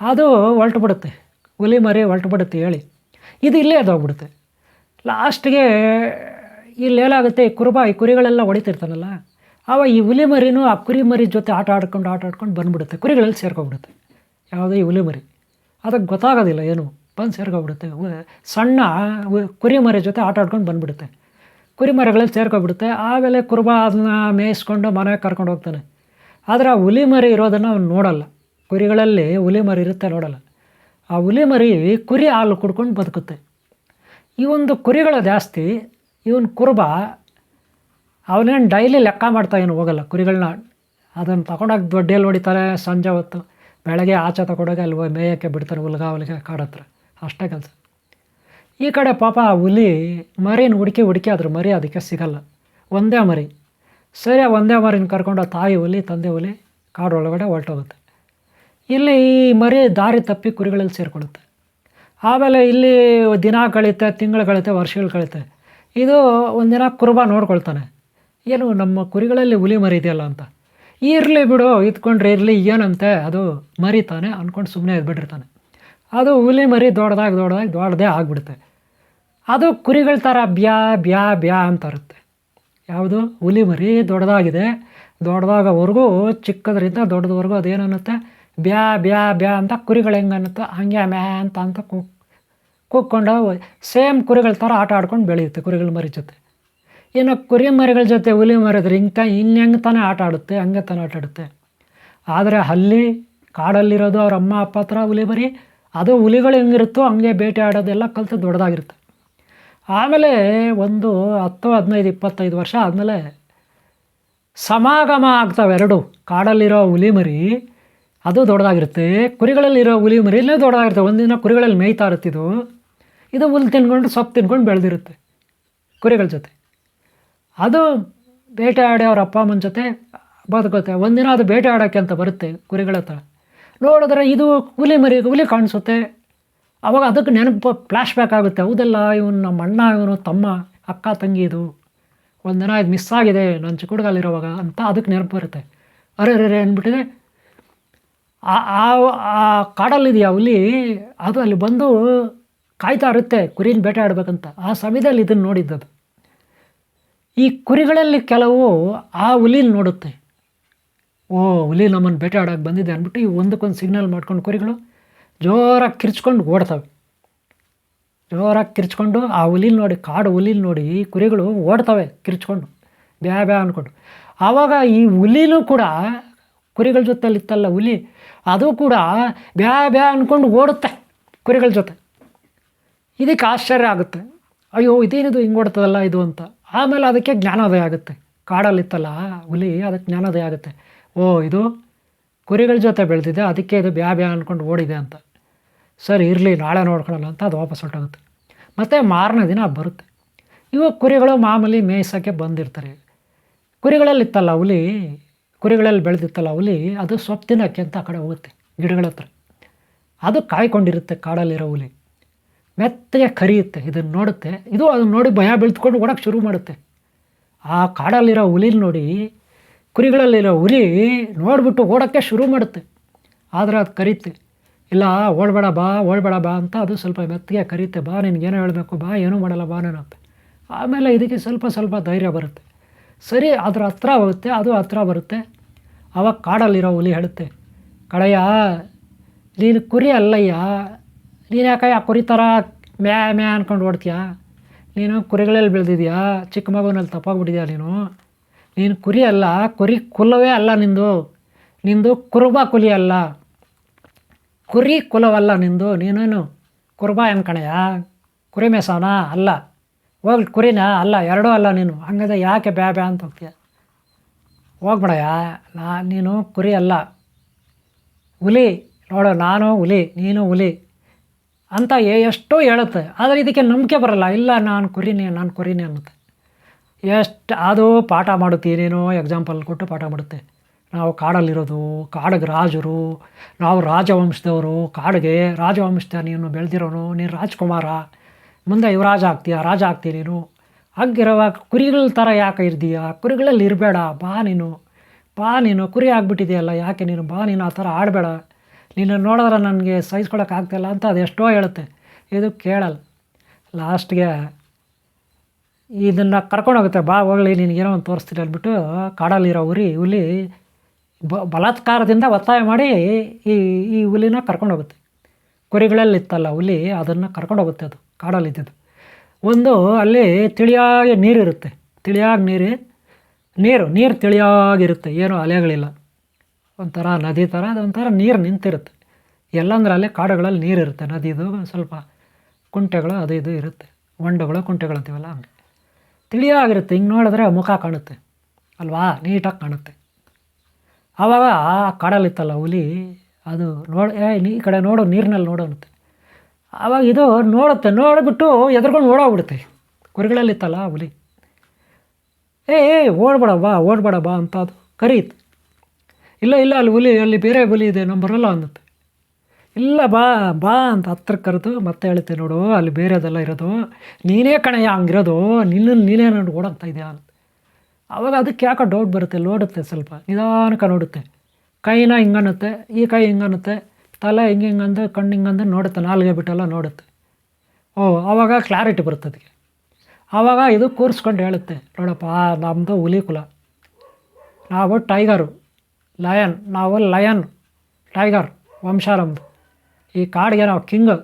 ಅದು ಹೊರಟುಬಿಡುತ್ತೆ. ಹುಲಿ ಮರಿ ಹೊರಟುಬಿಡುತ್ತೆ ಹೇಳಿ. ಇದು ಇಲ್ಲೇ ಅದೋಗ್ಬಿಡುತ್ತೆ. ಲಾಸ್ಟಿಗೆ ಇಲ್ಲೇನಾಗುತ್ತೆ, ಈ ಕುರಿಗಳೆಲ್ಲ ಹೊಡಿತಿರ್ತಾನಲ್ಲ, ಈ ಹುಲಿ ಮರಿನೂ ಆ ಕುರಿ ಮರಿ ಜೊತೆ ಆಟ ಆಡ್ಕೊಂಡು ಬಂದುಬಿಡುತ್ತೆ. ಕುರಿಗಳಲ್ಲಿ ಸೇರ್ಕೊಬಿಡುತ್ತೆ. ಯಾವುದೇ ಈ ಹುಲಿ ಮರಿ ಅದಕ್ಕೆ ಗೊತ್ತಾಗೋದಿಲ್ಲ ಏನು, ಬಂದು ಸೇರ್ಕೊಬಿಡುತ್ತೆ. ಸಣ್ಣ ಕುರಿ ಮರಿ ಜೊತೆ ಆಟ ಆಡ್ಕೊಂಡು ಬಂದುಬಿಡುತ್ತೆ. ಕುರಿ ಮರಿಗಳಲ್ಲಿ ಸೇರ್ಕೊಬಿಡುತ್ತೆ. ಆಮೇಲೆ ಕುರುಬ ಅದನ್ನ ಮೇಯಿಸ್ಕೊಂಡು ಮನೆಗೆ ಕರ್ಕೊಂಡು ಹೋಗ್ತಾನೆ. ಆದರೆ ಆ ಹುಲಿ ಮರಿ ಇರೋದನ್ನು ಅವ್ನು ನೋಡಲ್ಲ. ಕುರಿಗಳಲ್ಲಿ ಹುಲಿ ಮರಿ ಇರುತ್ತೆ, ನೋಡಲ್ಲ. ಆ ಹುಲಿ ಮರಿ ಕುರಿ ಹಾಲು ಕುಡ್ಕೊಂಡು ಬದುಕುತ್ತೆ. ಈ ಒಂದು ಕುರಿಗಳು ಜಾಸ್ತಿ. ಇವನು ಕುರುಬ ಅವನೇನು ಡೈಲಿ ಲೆಕ್ಕ ಮಾಡ್ತಾ ಏನು ಹೋಗಲ್ಲ ಕುರಿಗಳನ್ನ. ಅದನ್ನು ತಗೊಂಡೋಗಿ ದೊಡ್ಡಲ್ಲಿ ಹೊಡಿತಾರೆ ಸಂಜೆ ಹೊತ್ತು. ಬೆಳಗ್ಗೆ ಆಚೆ ತಗೊಂಡೋಗಿ ಅಲ್ಲಿ ಮೇಯೋಕ್ಕೆ ಬಿಡ್ತಾರೆ ಹುಲ್ಗೆ ಕಾಡತ್ರ. ಅಷ್ಟೇ ಕೆಲಸ. ಈ ಕಡೆ ಪಾಪ ಆ ಹುಲಿ ಮರಿನ ಹುಡುಕಿ ಅದ್ರ ಮರಿ ಅದಕ್ಕೆ ಸಿಗಲ್ಲ. ಒಂದೇ ಮರಿ. ಸರಿ, ಒಂದೇ ಮರಿನ ಕರ್ಕೊಂಡು ತಾಯಿ ಹುಲಿ ತಂದೆ ಹುಲಿ ಕಾಡೊಳಗಡೆ ಹೊರಟೋಗುತ್ತೆ. ಇಲ್ಲಿ ಈ ಮರಿ ದಾರಿ ತಪ್ಪಿ ಕುರಿಗಳಲ್ಲಿ ಸೇರಿಕೊಳ್ಳುತ್ತೆ. ಆಮೇಲೆ ಇಲ್ಲಿ ದಿನ ಕಳೀತೆ, ತಿಂಗಳು ಕಳೀತೆ, ವರ್ಷಗಳು ಕಳೀತೆ. ಇದು ಒಂದಿನ ಕುರುಬ ನೋಡ್ಕೊಳ್ತಾನೆ, ಏನು ನಮ್ಮ ಕುರಿಗಳಲ್ಲಿ ಹುಲಿ ಮರಿ ಇದೆಯಲ್ಲ ಅಂತ. ಇರಲಿ ಬಿಡು, ಇದ್ಕೊಂಡ್ರೆ ಇರಲಿ, ಏನಂತೆ ಅದು ಮರಿತಾನೆ ಅಂದ್ಕೊಂಡು ಸುಮ್ಮನೆ ಇದ್ಬಿಟ್ಟಿರ್ತಾನೆ. ಅದು ಹುಲಿ ಮರಿ ದೊಡ್ಡದೇ ಆಗಿಬಿಡುತ್ತೆ. ಅದು ಕುರಿಗಳ ಥರ ಬ್ಯಾ ಬ್ಯಾ ಬ್ಯಾ ಅಂತ ಇರುತ್ತೆ. ಯಾವುದು ಹುಲಿ ಮರಿ ದೊಡ್ಡದಾಗವರೆಗೂ, ಚಿಕ್ಕದ್ರಿಂದ ದೊಡ್ಡದವರೆಗೂ ಅದೇನನ್ನುತ್ತೆ, ಬ್ಯಾ ಬ್ಯಾ ಬ್ಯಾ ಅಂತ. ಕುರಿಗಳು ಹೆಂಗೆ ಅನ್ನುತ್ತೋ ಹಂಗೆ ಮ್ಯಾ ಅಂತ ಕೂಕ್ಕೊಂಡು ಸೇಮ್ ಕುರಿಗಳ ಥರ ಆಟ ಆಡ್ಕೊಂಡು ಬೆಳೆಯುತ್ತೆ ಕುರಿಗಳ ಮರಿ ಜೊತೆ. ಇನ್ನು ಕುರಿ ಮರಿಗಳ ಜೊತೆ ಹುಲಿ ಮರಿದ್ರೆ ಹೆಂಗೆ ತಾನೇ ಆಟ ಆಡುತ್ತೆ, ಹಂಗೆ ತಾನೇ ಆಟ ಆಡುತ್ತೆ. ಆದರೆ ಅಲ್ಲಿ ಕಾಡಲ್ಲಿರೋದು ಅವ್ರ ಅಮ್ಮ ಅಪ್ಪ ಹತ್ರ ಹುಲಿ ಮರಿ, ಅದು ಹುಲಿಗಳು ಹೆಂಗಿರುತ್ತೋ ಹಂಗೆ ಬೇಟೆ ಆಡೋದೆಲ್ಲ ಕಲಿತು ದೊಡ್ಡದಾಗಿರುತ್ತೆ. ಆಮೇಲೆ ಒಂದು 10, 15, 25 ವರ್ಷ ಆದಮೇಲೆ ಸಮಾಗಮ ಆಗ್ತವೆ ಎರಡು. ಕಾಡಲ್ಲಿರೋ ಹುಲಿ ಮರಿ ಅದು ದೊಡ್ಡದಾಗಿರುತ್ತೆ, ಕುರಿಗಳಲ್ಲಿರೋ ಹುಲಿ ಮರಿ ಇಲ್ಲೇ ದೊಡ್ಡದಾಗಿರುತ್ತೆ. ಒಂದಿನ ಕುರಿಗಳಲ್ಲಿ ಮೇಯ್ತಾ ಇರುತ್ತಿದ್ದು, ಇದು ಹುಲ್ಲು ತಿನ್ಕೊಂಡು ಸೊಪ್ಪು ತಿನ್ಕೊಂಡು ಬೆಳೆದಿರುತ್ತೆ ಕುರಿಗಳ ಜೊತೆ. ಅದು ಬೇಟೆ ಆಡಿ ಅವ್ರ ಅಪ್ಪ ಅಮ್ಮನ ಜೊತೆ ಬದುಕುತ್ತೆ. ಒಂದಿನ ಅದು ಬೇಟೆ ಆಡೋಕ್ಕೆ ಅಂತ ಬರುತ್ತೆ ಕುರಿಗಳ ಹತ್ರ. ನೋಡಿದ್ರೆ ಇದು ಹುಲಿ ಕಾಣಿಸುತ್ತೆ. ಆವಾಗ ಅದಕ್ಕೆ ನೆನಪು ಫ್ಲ್ಯಾಶ್ ಬ್ಯಾಕ್ ಆಗುತ್ತೆ. ಹೌದಲ್ಲ, ಇವನು ನಮ್ಮ ಅಣ್ಣ, ಇವನು ತಮ್ಮ, ಅಕ್ಕ ತಂಗಿ, ಇದು ಒಂದಿನ ಇದು ಮಿಸ್ ಆಗಿದೆ ನನ್ನ ಚಿಕ್ಕ ಹುಡುಗಲ್ಲಿರೋವಾಗ ಅಂತ ಅದಕ್ಕೆ ನೆನಪು ಬರುತ್ತೆ. ಅರೆ ಅಂದ್ಬಿಟ್ಟಿದೆ. ಆ ಕಾಡಲ್ಲಿದೆಯಾ ಹುಲಿ, ಅದು ಅಲ್ಲಿ ಬಂದು ಕಾಯ್ತಾ ಇರುತ್ತೆ ಕುರಿನ ಬೇಟೆ ಆಡಬೇಕಂತ. ಆ ಸಮಯದಲ್ಲಿ ಇದನ್ನು ನೋಡಿದ್ದದು. ಈ ಕುರಿಗಳಲ್ಲಿ ಕೆಲವು ಆ ಹುಲಿನ ನೋಡುತ್ತೆ, ಹುಲಿ ನಮ್ಮನ್ನು ಬೇಟೆ ಆಡೋಕ್ಕೆ ಬಂದಿದೆ ಅಂದ್ಬಿಟ್ಟು ಈ ಒಂದಕ್ಕೊಂದು ಸಿಗ್ನಲ್ ಮಾಡ್ಕೊಂಡು ಕುರಿಗಳು ಜೋರಾಗಿ ಕಿರ್ಚ್ಕೊಂಡು ಓಡ್ತವೆ. ಆ ಹುಲಿನ ನೋಡಿ, ಕಾಡು ಹುಲಿನ ನೋಡಿ ಕುರಿಗಳು ಓಡ್ತವೆ ಕಿರ್ಚ್ಕೊಂಡು, ಬ್ಯಾ ಬ್ಯಾ ಅಂದ್ಕೊಂಡು. ಆವಾಗ ಈ ಹುಲಿನೂ ಕೂಡ ಕುರಿಗಳ ಜೊತೆಲಿತ್ತಲ್ಲ ಹುಲಿ, ಅದು ಕೂಡ ಬ್ಯಾ ಬ್ಯಾ ಅಂದ್ಕೊಂಡು ಓಡುತ್ತೆ ಕುರಿಗಳ ಜೊತೆ. ಇದಕ್ಕೆ ಆಶ್ಚರ್ಯ ಆಗುತ್ತೆ, ಅಯ್ಯೋ ಇದೇನಿದು ಹಿಂಗೆ ಓಡ್ತದಲ್ಲ ಇದು ಅಂತ. ಆಮೇಲೆ ಅದಕ್ಕೆ ಜ್ಞಾನೋದಯ ಆಗುತ್ತೆ. ಕಾಡಲ್ಲಿತ್ತಲ್ಲ ಹುಲಿ, ಅದಕ್ಕೆ ಜ್ಞಾನೋದಯ ಆಗುತ್ತೆ. ಇದು ಕುರಿಗಳ ಜೊತೆ ಬೆಳೆದಿದೆ, ಅದಕ್ಕೆ ಇದು ಬ್ಯಾ ಬ್ಯಾ ಅಂದ್ಕೊಂಡು ಓಡಿದೆ ಅಂತ. ಸರಿ ಇರಲಿ, ನಾಳೆ ನೋಡ್ಕೊಳ್ಳಲ್ಲ ಅಂತ ಅದು ವಾಪಸ್ ಹೊರಟೋಗುತ್ತೆ. ಮತ್ತು ಮಾರನೇ ದಿನ ಬರುತ್ತೆ. ಇವಾಗ ಕುರಿಗಳು ಮಾಮೂಲಿ ಮೇಯ್ಸೋಕ್ಕೆ ಬಂದಿರ್ತಾರೆ. ಕುರಿಗಳಲ್ಲಿ ಬೆಳೆದಿತ್ತಲ್ಲ ಹುಲಿ, ಅದು ಸೊಪ್ಪು ತಿನ್ನೋಕ್ಕೆ ಅಂತ ಆ ಕಡೆ ಹೋಗುತ್ತೆ ಗಿಡಗಳ ಹತ್ರ. ಅದು ಕಾಯ್ಕೊಂಡಿರುತ್ತೆ ಕಾಡಲ್ಲಿರೋ ಹುಲಿ. ಮೆತ್ತಗೆ ಕರಿಯುತ್ತೆ, ಇದನ್ನು ನೋಡುತ್ತೆ. ಇದು ಅದನ್ನು ನೋಡಿ ಭಯ ಬೀಳ್ತ್ಕೊಂಡು ಓಡೋಕ್ಕೆ ಶುರು ಮಾಡುತ್ತೆ. ಆ ಕಾಡಲ್ಲಿರೋ ಹುಲಿನ ನೋಡಿ ಕುರಿಗಳಲ್ಲಿರೋ ಹುಲಿ ನೋಡಿಬಿಟ್ಟು ಓಡೋಕ್ಕೆ ಶುರು ಮಾಡುತ್ತೆ. ಆದರೆ ಅದು ಕರೀತೆ, ಇಲ್ಲ ಓಡಬೇಡ ಬಾ ಅಂತ. ಅದು ಸ್ವಲ್ಪ ಮೆತ್ತಗೆ ಕರೀತೆ, ಬಾ ನಿನಗೇನೋ ಹೇಳಬೇಕು, ಬಾ ಏನೂ ಮಾಡಲ್ಲ ಬಾ ಅಂತ. ಆಮೇಲೆ ಇದಕ್ಕೆ ಸ್ವಲ್ಪ ಧೈರ್ಯ ಬರುತ್ತೆ. ಸರಿ, ಅದ್ರ ಹತ್ರ ಹೋಗುತ್ತೆ, ಅದು ಹತ್ರ ಬರುತ್ತೆ. ಆವಾಗ ಕಾಡಲ್ಲಿರೋ ಹುಲಿ ಹೇಳುತ್ತೆ, ಕಡೆಯ ನೀನು ಕುರಿ ಅಲ್ಲಯ್ಯ, ನೀನು ಯಾಕಯ್ಯ ಕುರಿ ಥರ ಮ್ಯಾ ಮ್ಯಾ ಅಂದ್ಕೊಂಡು ಓಡ್ತೀಯಾ? ನೀನು ಕುರಿಗಳಲ್ಲಿ ಬೆಳೆದಿದ್ಯಾ, ಚಿಕ್ಕ ಮಗುನಲ್ಲಿ ತಪ್ಪಾಗ್ಬಿಟ್ಟಿದ್ಯಾ ನೀನು ಕುರಿ ಅಲ್ಲ, ಕುರಿ ಕುಲವೇ ಅಲ್ಲ ನಿಂದು ಕುರುಬ ಕುಲಿ ಅಲ್ಲ, ಕುರಿ ಕುಲವಲ್ಲ ನಿಂದು. ನೀನೇನು ಕುರುಬ ಕಣಯ್ಯ, ಕುರಿ ಮೇಸವನ ಅಲ್ಲ, ಹೋಗ್ಲಿ ಕುರಿನ ಅಲ್ಲ, ಎರಡೂ ಅಲ್ಲ ನೀನು. ಹಂಗಾದ್ರೆ ಯಾಕೆ ಬ್ಯಾ ಅಂತ ಹೋಗ್ತೀಯ? ಹೋಗ್ಬೇಡಯ್ಯ, ನೀನು ಕುರಿ ಅಲ್ಲ, ಹುಲಿ ನೋಡು, ನಾನು ಹುಲಿ, ನೀನು ಹುಲಿ ಅಂತ ಎಷ್ಟೋ ಹೇಳುತ್ತೆ. ಆದರೆ ಇದಕ್ಕೆ ನಂಬಿಕೆ ಬರೋಲ್ಲ. ಇಲ್ಲ, ನಾನು ಕುರಿನೇ ಅನ್ನುತ್ತೆ. ಎಷ್ಟು ಅದು ಪಾಠ ಮಾಡುತ್ತೆ, ಏನೇನೋ ಎಕ್ಸಾಂಪಲ್ ಕೊಟ್ಟು ಪಾಠ ಮಾಡುತ್ತೆ. ನಾವು ಕಾಡಲ್ಲಿರೋದು, ಕಾಡಿಗೆ ರಾಜರು, ನಾವು ರಾಜವಂಶದವರು, ಕಾಡಿಗೆ ರಾಜವಂಶದ ನೀನು ಬೆಳೆದಿರೋನು, ನೀನು ರಾಜ್ಕುಮಾರ, ಮುಂದೆ ಯುವರಾಜ ಆಗ್ತೀಯ, ರಾಜ ಆಗ್ತೀಯ ನೀನು. ಹಾಗಿರುವಾಗ ಕುರಿಗಳ ಥರ ಯಾಕೆ ಇರ್ದೀಯ? ಕುರಿಗಳಲ್ಲಿ ಇರಬೇಡ, ಬಾ ನೀನು ಕುರಿ ಆಗಿಬಿಟ್ಟಿದೆಯಲ್ಲ, ಯಾಕೆ ನೀನು ಬಾ, ನೀನು ಆ ಥರ ಆಡಬೇಡ, ನೀನು ನೋಡಿದ್ರೆ ನನಗೆ ಸಹಿಸ್ಕೊಳಕ್ಕಾಗ್ತಾಯಿಲ್ಲ ಅಂತ ಅದು ಎಷ್ಟೋ ಹೇಳುತ್ತೆ. ಇದು ಕೇಳಲ್ಲ. ಲಾಸ್ಟ್ಗೆ ಇದನ್ನು ಕರ್ಕೊಂಡೋಗುತ್ತೆ, ಬಾ ಹೋಗಲಿ, ನಿನಗೇನೋ ಒಂದು ತೋರಿಸ್ತೀನಿ ಅಂದ್ಬಿಟ್ಟು ಕಾಡಲ್ಲಿರೋ ಹುಲಿ ಬಲಾತ್ಕಾರದಿಂದ ಒತ್ತಾಯ ಮಾಡಿ ಈ ಹುಲಿನ ಕರ್ಕೊಂಡೋಗುತ್ತೆ. ಕುರಿಗಳಲ್ಲಿ ಇತ್ತಲ್ಲ ಹುಲಿ, ಅದನ್ನು ಕರ್ಕೊಂಡೋಗುತ್ತೆ. ಅದು ಕಾಡಲ್ಲಿದ್ದು ಒಂದು ಅಲ್ಲಿ ತಿಳಿಯಾಗಿ ನೀರಿರುತ್ತೆ, ನೀರು ತಿಳಿಯಾಗಿರುತ್ತೆ, ಏನೂ ಅಲೆಗಳಿಲ್ಲ, ಒಂಥರ ನದಿ ಥರ, ಅದೊಂಥರ ನೀರು ನಿಂತಿರುತ್ತೆ. ಎಲ್ಲಂದ್ರೆ ಅಲ್ಲೇ ಕಾಡುಗಳಲ್ಲಿ ನೀರಿರುತ್ತೆ, ನದಿದು ಸ್ವಲ್ಪ ಕುಂಟೆಗಳು ಅದು ಇದು ಇರುತ್ತೆ, ಹೊಂಡಗಳು ಕುಂಟೆಗಳು ಅಂತೀವಲ್ಲ ಹಂಗೆ ತಿಳಿಯಾಗಿರುತ್ತೆ. ಹಿಂಗೆ ನೋಡಿದ್ರೆ ಮುಖ ಕಾಣುತ್ತೆ ಅಲ್ವಾ, ನೀಟಾಗಿ ಕಾಣುತ್ತೆ. ಆವಾಗ ಆ ಕಾಡಲ್ಲಿತ್ತಲ್ಲ ಹುಲಿ, ಅದು ಈ ಕಡೆ ನೋಡು, ನೀರಿನಲ್ಲಿ ನೋಡು ಅನ್ನುತ್ತೆ. ಆವಾಗ ಇದು ನೋಡುತ್ತೆ, ನೋಡಿಬಿಟ್ಟು ಎದುರ್ಕೊಂಡು ಓಡೋಗ್ಬಿಡುತ್ತೆ. ಕುರಿಗಳಲ್ಲಿತ್ತಲ್ಲ ಹುಲಿ, ಓಡ್ಬೇಡ ಬಾ ಅಂತ ಅದು ಕರೀತು. ಇಲ್ಲ ಅಲ್ಲಿ ಬೇರೆ ಹುಲಿ ಇದೆ, ನಮ್ಮ ಬರೋಲ್ಲ ಅನ್ನುತ್ತೆ. ಇಲ್ಲ ಬಾ ಅಂತ ಹತ್ರಕ್ಕೆ ಕರೆದು ಮತ್ತೆ ಹೇಳುತ್ತೆ, ನೋಡು ಅಲ್ಲಿ ಬೇರೆದೆಲ್ಲ ಇರೋದು, ನೀನೇ ಕಣಯ್ಯ ಹಂಗಿರೋದು, ನೀನೇ ನೋಡಿ ಓಡಾಗ್ತಾ ಇದೆಯಾ ಅಂತ. ಆವಾಗ ಅದಕ್ಕೆ ಯಾಕೋ ಡೌಟ್ ಬರುತ್ತೆ, ನೋಡುತ್ತೆ, ಸ್ವಲ್ಪ ನಿಧಾನಕ್ಕೆ ನೋಡುತ್ತೆ. ಕೈನ ಹಿಂಗನ್ನುತ್ತೆ, ಈ ಕೈ ಹಿಂಗನ್ನುತ್ತೆ, ತಲೆ ಹಿಂಗಂದು, ಕಣ್ಣು ಹಿಂಗಂದು ನೋಡುತ್ತೆ, ನಾಲ್ಗೆ ಬಿಟ್ಟೆಲ್ಲ ನೋಡುತ್ತೆ. ಆವಾಗ ಕ್ಲಾರಿಟಿ ಬರುತ್ತೆ ಅದಕ್ಕೆ. ಆವಾಗ ಇದು ಕೂರಿಸ್ಕೊಂಡು ಹೇಳುತ್ತೆ, ನೋಡಪ್ಪ ನಮ್ಮದು ಹುಲಿ ಕುಲ, ನಾವು ಲಯನ್ ಟೈಗರ್ ವಂಶ ನಮ್ಮದು, ಈ ಕಾಡಿಗೆ ನಾವು ಕಿಂಗ್.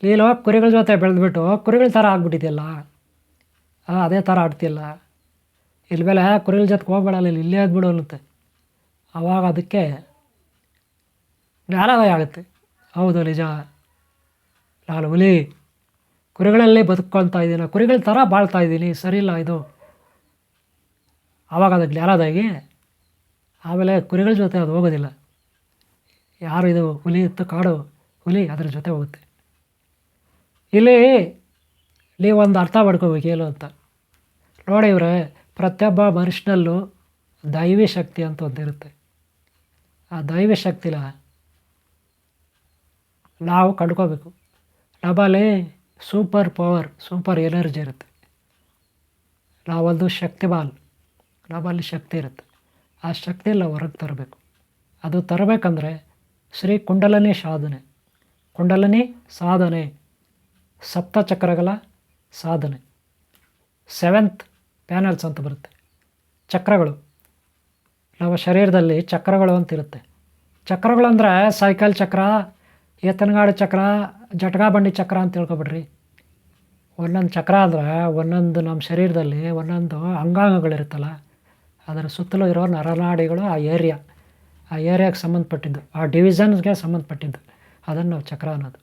ನೀನು ಕುರಿಗಳ ಜೊತೆ ಬೆಳೆದ್ಬಿಟ್ಟು ಕುರಿಗಳ ಥರ ಆಗ್ಬಿಟ್ಟಿದೆಯಲ್ಲ, ಅದೇ ಥರ ಆಡ್ತಿಲ್ಲ, ಇಲ್ಲಿ ಮೇಲೆ ಕುರಿಗಳ ಜೊತೆಗೆ ಹೋಗ್ಬೇಡಲ್ಲ, ಇಲ್ಲೇ ಆದ್ಬಿಡು ಅನ್ನುತ್ತೆ. ಆವಾಗ ಅದಕ್ಕೆ ಜ್ಞಾನೋದಯ ಆಗುತ್ತೆ, ಹೌದು ನಿಜ, ನಾನು ಹುಲಿ, ಕುರಿಗಳಲ್ಲೇ ಬದುಕ್ಕೊಳ್ತಾ ಇದ್ದೀನಿ, ಕುರಿಗಳ ಥರ ಬಾಳ್ತಾ ಇದ್ದೀನಿ, ಸರಿಯಿಲ್ಲ ಇದು. ಆವಾಗ ಅದು ಜ್ಞಾನೋದಯಗೆ ಆಮೇಲೆ ಕುರಿಗಳ ಜೊತೆ ಅದು ಹೋಗೋದಿಲ್ಲ. ಯಾರು ಇದು ಹುಲಿ ಇತ್ತು, ಕಾಡು ಹುಲಿ, ಅದರ ಜೊತೆ ಹೋಗುತ್ತೆ. ಇಲ್ಲಿ ನೀವೊಂದು ಅರ್ಥ ಮಾಡ್ಕೋಬೇಕು ಏನು ಅಂತ ನೋಡಿ ಇವ್ರೆ, ಪ್ರತಿಯೊಬ್ಬ ಮನುಷ್ಯನಲ್ಲೂ ದೈವಿ ಶಕ್ತಿ ಅಂತ ಒಂದಿರುತ್ತೆ. ಆ ದೈವಿ ಶಕ್ತಿನ ನಾವು ಕಂಡ್ಕೋಬೇಕು. ನಮ್ಮಲ್ಲಿ ಸೂಪರ್ ಪವರ್, ಸೂಪರ್ ಎನರ್ಜಿ ಇರುತ್ತೆ. ನಾವೊಂದು ಶಕ್ತಿಮಾನ್, ನಮ್ಮಲ್ಲಿ ಶಕ್ತಿ ಇರುತ್ತೆ. ಆ ಶಕ್ತಿಯಲ್ಲಿ ನಾವು ಹೊರಗೆ ತರಬೇಕು. ಅದು ತರಬೇಕಂದ್ರೆ ಶ್ರೀ ಕುಂಡಲಿನಿ ಸಾಧನೆ, ಸಪ್ತಚಕ್ರಗಳ ಸಾಧನೆ, 7th ಪ್ಯಾನಲ್ಸ್ ಅಂತ ಬರುತ್ತೆ. ಚಕ್ರಗಳು, ನಮ್ಮ ಶರೀರದಲ್ಲಿ ಚಕ್ರಗಳು ಅಂತಿರುತ್ತೆ. ಚಕ್ರಗಳು ಅಂದರೆ ಸೈಕಲ್ ಚಕ್ರ, ಎತ್ತನಗಾಡಿ ಚಕ್ರ, ಜಟಕಾ ಬಂಡಿ ಚಕ್ರ ಅಂತ ತಿಳ್ಕೊಬಿಡ್ರಿ. ಒಂದೊಂದು ಚಕ್ರ ಅಂದರೆ ಒಂದೊಂದು ನಮ್ಮ ಶರೀರದಲ್ಲಿ ಒಂದೊಂದು ಅಂಗಾಂಗಗಳಿರುತ್ತಲ್ಲ, ಅದರ ಸುತ್ತಲೂ ಇರೋ ನರನಾಡಿಗಳು, ಆ ಏರಿಯಾಗೆ ಸಂಬಂಧಪಟ್ಟಿದ್ದು, ಆ ಡಿವಿಷನ್ಸ್ಗೆ ಸಂಬಂಧಪಟ್ಟಿದ್ದು, ಅದನ್ನು ನಾವು ಚಕ್ರ ಅನ್ನೋದು.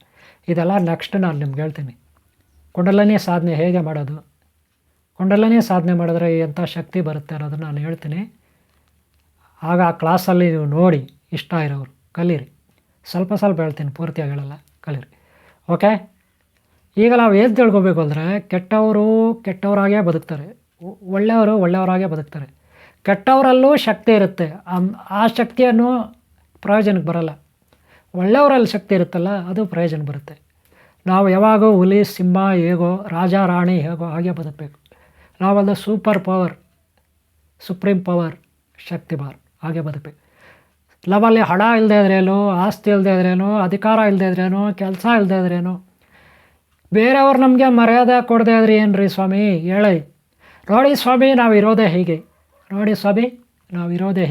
ಇದೆಲ್ಲ ನೆಕ್ಸ್ಟ್ ನಾನು ನಿಮ್ಗೆ ಹೇಳ್ತೀನಿ. ಕುಂಡಲಿನಿ ಸಾಧನೆ ಹೇಗೆ ಮಾಡೋದು, ಕುಂಡಲಿನಿ ಸಾಧನೆ ಮಾಡಿದ್ರೆ ಎಂಥ ಶಕ್ತಿ ಬರುತ್ತೆ ಅನ್ನೋದನ್ನು ನಾನು ಹೇಳ್ತೀನಿ. ಆಗ ಆ ಕ್ಲಾಸಲ್ಲಿ ನೀವು ನೋಡಿ ಇಷ್ಟ ಇರೋರು ಕಲೀರಿ. ಸ್ವಲ್ಪ ಹೇಳ್ತೀನಿ, ಪೂರ್ತಿಯಾಗಿ ಹೇಳಲ್ಲ, ಕಲೀರಿ. ಓಕೆ. ಈಗ ನಾವು ಏನು ತಿಳ್ಕೊಬೇಕು ಅಂದರೆ, ಕೆಟ್ಟವರಾಗೇ ಬದುಕ್ತಾರೆ, ಒಳ್ಳೆಯವರಾಗೇ ಬದುಕ್ತಾರೆ. ಕೆಟ್ಟವರಲ್ಲೂ ಶಕ್ತಿ ಇರುತ್ತೆ, ಆ ಶಕ್ತಿಯನ್ನು ಪ್ರಯೋಜನಕ್ಕೆ ಬರಲ್ಲ. ಒಳ್ಳೆಯವರಲ್ಲಿ ಶಕ್ತಿ ಇರುತ್ತಲ್ಲ, ಅದು ಪ್ರಯೋಜನ ಬರುತ್ತೆ. ನಾವು ಯಾವಾಗೂ ಹುಲಿ, ಸಿಂಹ ಹೇಗೋ, ರಾಜ ರಾಣಿ ಹೇಗೋ ಹಾಗೆ ಬದುಕಬೇಕು. ನಾವೊಂದು super power, supreme power, Shaktimaan ಹಾಗೆ ಬದುಕಬೇಕು. ನಮ್ಮಲ್ಲಿ ಹಣ ಇಲ್ಲದೆ ಇದ್ರೇನು, ಆಸ್ತಿ ಇಲ್ಲದೆ ಇದ್ರೇನು, ಅಧಿಕಾರ ಇಲ್ಲದೆ ಇದ್ರೇನು, ಕೆಲಸ ಇಲ್ಲದೆ ಇದ್ರೇನು, ಬೇರೆಯವ್ರು ನಮಗೆ ಮರ್ಯಾದೆ ಕೊಡದೆ ಇದ್ರಿ ಏನ್ರಿ ಸ್ವಾಮಿ ಹೇಳಿ. ನೋಡಿ ಸ್ವಾಮಿ ನಾವಿರೋದೇ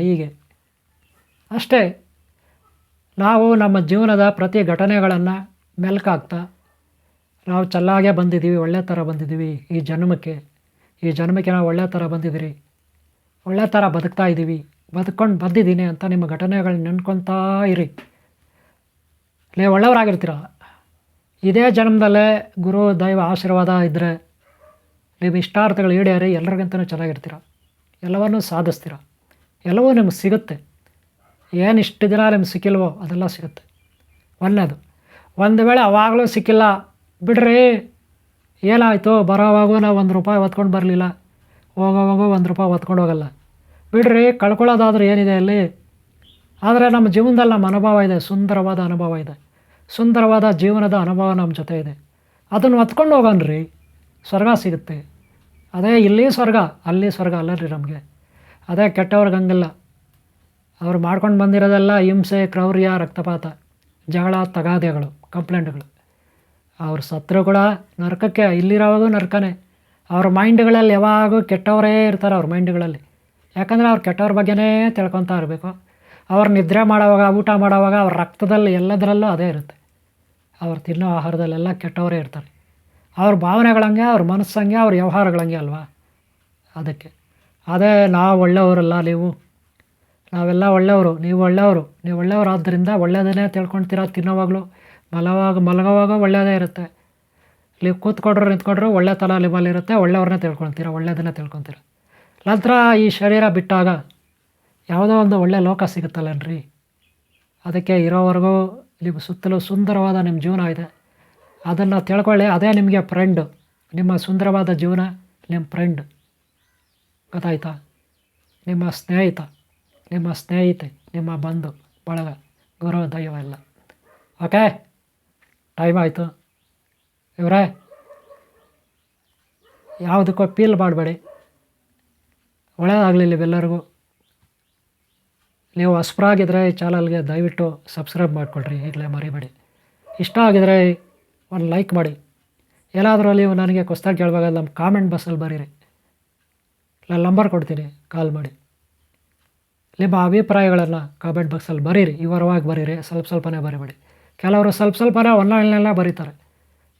ಹೀಗೆ, ಅಷ್ಟೇ. ನಾವು ನಮ್ಮ ಜೀವನದ ಪ್ರತಿ ಘಟನೆಗಳನ್ನು ಮೆಲ್ಕಾಗ್ತಾ ನಾವು ಚೆನ್ನಾಗೇ ಬಂದಿದ್ದೀವಿ, ಒಳ್ಳೆ ಥರ ಬಂದಿದ್ದೀವಿ ಈ ಜನ್ಮಕ್ಕೆ ನಾವು ಒಳ್ಳೆ ಥರ ಬಂದಿದ್ದೀರಿ, ಒಳ್ಳೆ ಥರ ಬದುಕ್ತಾ ಇದ್ದೀವಿ, ಬದುಕೊಂಡು ಬಂದಿದ್ದೀನಿ ಅಂತ ನಿಮ್ಮ ಘಟನೆಗಳನ್ನ ನೆನ್ಕೊತಾ ಇರಿ. ನೀವು ಒಳ್ಳೆಯವರಾಗಿರ್ತೀರ. ಇದೇ ಜನ್ಮದಲ್ಲೇ ಗುರು ದೈವ ಆಶೀರ್ವಾದ ಇದ್ದರೆ ನೀವು ಇಷ್ಟಾರ್ಥಗಳು ಈಡೇರಿ ಎಲ್ಲರಿಗಿಂತಲೂ ಚೆನ್ನಾಗಿರ್ತೀರ, ಎಲ್ಲವನ್ನೂ ಸಾಧಿಸ್ತೀರ, ಎಲ್ಲವೂ ನಿಮಗೆ ಸಿಗುತ್ತೆ. ಏನು ಇಷ್ಟು ದಿನ ನಿಮ್ಗೆ ಸಿಕ್ಕಿಲ್ವೋ ಅದೆಲ್ಲ ಸಿಗುತ್ತೆ. ಒಳ್ಳೆಯದು. ಒಂದು ವೇಳೆ ಅವಾಗಲೂ ಸಿಕ್ಕಿಲ್ಲ ಬಿಡ್ರಿ, ಏನಾಯಿತು ಬರೋವಾಗೂ ನಾವು ₹1 ಹೊತ್ಕೊಂಡು ಬರಲಿಲ್ಲ, ಹೋಗೋವಾಗೂ ₹1 ಹೊತ್ಕೊಂಡು ಹೋಗಲ್ಲ ಬಿಡ್ರಿ, ಕಳ್ಕೊಳ್ಳೋದಾದ್ರೆ ಏನಿದೆ ಅಲ್ಲಿ. ಆದರೆ ನಮ್ಮ ಜೀವನದಲ್ಲಿ ನಮ್ಮ ಅನುಭವ ಇದೆ, ಸುಂದರವಾದ ಅನುಭವ ಇದೆ, ಸುಂದರವಾದ ಜೀವನದ ಅನುಭವ ನಮ್ಮ ಜೊತೆ ಇದೆ. ಅದನ್ನು ಹೊತ್ಕೊಂಡು ಹೋಗೋಣ್ರಿ, ಸ್ವರ್ಗ ಸಿಗುತ್ತೆ. ಅದೇ ಇಲ್ಲಿ ಸ್ವರ್ಗ ಅಲ್ಲಿ ಸ್ವರ್ಗ ಅಲ್ಲರಿ ನಮಗೆ. ಅದೇ ಕೆಟ್ಟವ್ರಿಗೆ ಹಂಗಿಲ್ಲ. ಅವ್ರು ಮಾಡ್ಕೊಂಡು ಬಂದಿರೋದೆಲ್ಲ ಹಿಂಸೆ, ಕ್ರೌರ್ಯ, ರಕ್ತಪಾತ, ಜಗಳ, ತಗಾದೆಗಳು, ಕಂಪ್ಲೇಂಟ್ಗಳು. ಅವ್ರು ಸತ್ತರೂ ಕೂಡ ನರಕಕ್ಕೆ, ಇಲ್ಲಿರೋವಾಗೂ ನರಕನೇ. ಅವ್ರ ಮೈಂಡ್ಗಳಲ್ಲಿ ಯಾವಾಗೂ ಕೆಟ್ಟವರೇ ಇರ್ತಾರೆ ಅವ್ರ ಮೈಂಡ್ಗಳಲ್ಲಿ. ಯಾಕಂದರೆ ಅವ್ರು ಕೆಟ್ಟವ್ರ ಬಗ್ಗೆನೇ ತಿಳ್ಕೊತಾ ಇರಬೇಕು. ಅವ್ರು ನಿದ್ರೆ ಮಾಡೋವಾಗ, ಊಟ ಮಾಡೋವಾಗ ಅವ್ರ ರಕ್ತದಲ್ಲಿ ಎಲ್ಲದರಲ್ಲೂ ಅದೇ ಇರುತ್ತೆ. ಅವ್ರು ತಿನ್ನೋ ಆಹಾರದಲ್ಲೆಲ್ಲ ಕೆಟ್ಟವರೇ ಇರ್ತಾರೆ. ಅವ್ರ ಭಾವನೆಗಳಂಗೆ, ಅವ್ರ ಮನಸ್ಸಂಗೆ, ಅವ್ರ ವ್ಯವಹಾರಗಳಂಗೆ ಅಲ್ವಾ. ಅದಕ್ಕೆ ಅದೇ ನಾವು ಒಳ್ಳೆಯವರಲ್ಲ, ನಾವೆಲ್ಲ ಒಳ್ಳೆಯವರು, ನೀವು ಒಳ್ಳೆಯವರು. ನೀವು ಒಳ್ಳೆಯವರಾದ್ದರಿಂದ ಒಳ್ಳೆಯದನ್ನೇ ತಿಳ್ಕೊಳ್ತೀರ. ತಿನ್ನೋವಾಗಲೂ ಮಲಗೋವಾಗ ಒಳ್ಳೆಯದೇ ಇರುತ್ತೆ. ನೀವು ಕೂತ್ಕೊಂಡ್ರು ನಿಂತ್ಕೊಂಡ್ರು ಒಳ್ಳೆತನ ನಿಮ್ಮಲ್ಲಿರುತ್ತೆ. ಒಳ್ಳೆಯವ್ರನ್ನೇ ತಿಳ್ಕೊಳ್ತೀರ, ಒಳ್ಳೆಯದನ್ನೇ ತಿಳ್ಕೊತೀರ. ನಂತರ ಈ ಶರೀರ ಬಿಟ್ಟಾಗ ಯಾವುದೋ ಒಂದು ಒಳ್ಳೆಯ ಲೋಕ ಸಿಗುತ್ತಲ್ಲನ್ರಿ. ಅದಕ್ಕೆ ಇರೋವರೆಗೂ ನಿಮ್ಮ ಸುತ್ತಲೂ ಸುಂದರವಾದ ನಿಮ್ಮ ಜೀವನ ಇದೆ, ಅದನ್ನು ತಿಳ್ಕೊಳ್ಳಿ. ಅದೇ ನಿಮಗೆ ಫ್ರೆಂಡು. ನಿಮ್ಮ ಸುಂದರವಾದ ಜೀವನ ನಿಮ್ಮ ಫ್ರೆಂಡ್, ಗೊತ್ತಾಯ್ತಾ? ನಿಮ್ಮ ಸ್ನೇಹಿತ, ನಿಮ್ಮ ಸ್ನೇಹಿತೆ, ನಿಮ್ಮ ಬಂಧು ಬಳಗ, ಗುರು, ದೈವ ಎಲ್ಲ. ಓಕೆ, ಟೈಮ್ ಆಯಿತು ಇವರೇ. ಯಾವುದಕ್ಕೂ ಫೀಲ್ ಮಾಡಬೇಡಿ. ಒಳ್ಳೆಯದಾಗಲಿ ನಿಮ್ಮೆಲ್ಲರಿಗೂ. ನೀವು ಹೊಸಬರಾಗಿದ್ದರೆ ಈ ಚಾನಲ್ಗೆ ದಯವಿಟ್ಟು ಸಬ್ಸ್ಕ್ರೈಬ್ ಮಾಡಿಕೊಡ್ರಿ, ಈಗಲೇ ಮರಿಬೇಡಿ. ಇಷ್ಟ ಆಗಿದರೆ ಒಂದು ಲೈಕ್ ಮಾಡಿ. ಎಲ್ಲಾದರೂ ನೀವು ನನಗೆ ಹೊಸ್ದಾಗಿ ಕೇಳಬೇಕಾದ್ರೆ ನಮ್ಮ ಕಾಮೆಂಟ್ ಬಾಕ್ಸಲ್ಲಿ ಬರೀರಿ, ನಾನು ನಂಬರ್ ಕೊಡ್ತೀನಿ, ಕಾಲ್ ಮಾಡಿ. ನಿಮ್ಮ ಅಭಿಪ್ರಾಯಗಳನ್ನು ಕಾಮೆಂಟ್ ಬಾಕ್ಸಲ್ಲಿ ಬರೀರಿ, ವಿವರವಾಗಿ ಬರೀರಿ, ಸ್ವಲ್ಪನೇ ಬರೀಬೇಡಿ. ಕೆಲವರು ಸ್ವಲ್ಪನೇ ಆನ್ಲೈನ್ನೆಲ್ಲ ಬರೀತಾರೆ,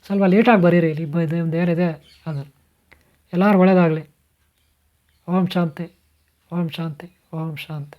ಸ್ವಲ್ಪ ಲೇಟಾಗಿ ಬರೀರಿ. ನಿಮ್ಮದು ಏನಿದೆ ಅದು. ಎಲ್ಲರೂ ಒಳ್ಳೆಯದಾಗಲಿ. ಓಂ ಶಾಂತಿ, ಓಂ ಶಾಂತಿ, ಓಂ ಶಾಂತಿ.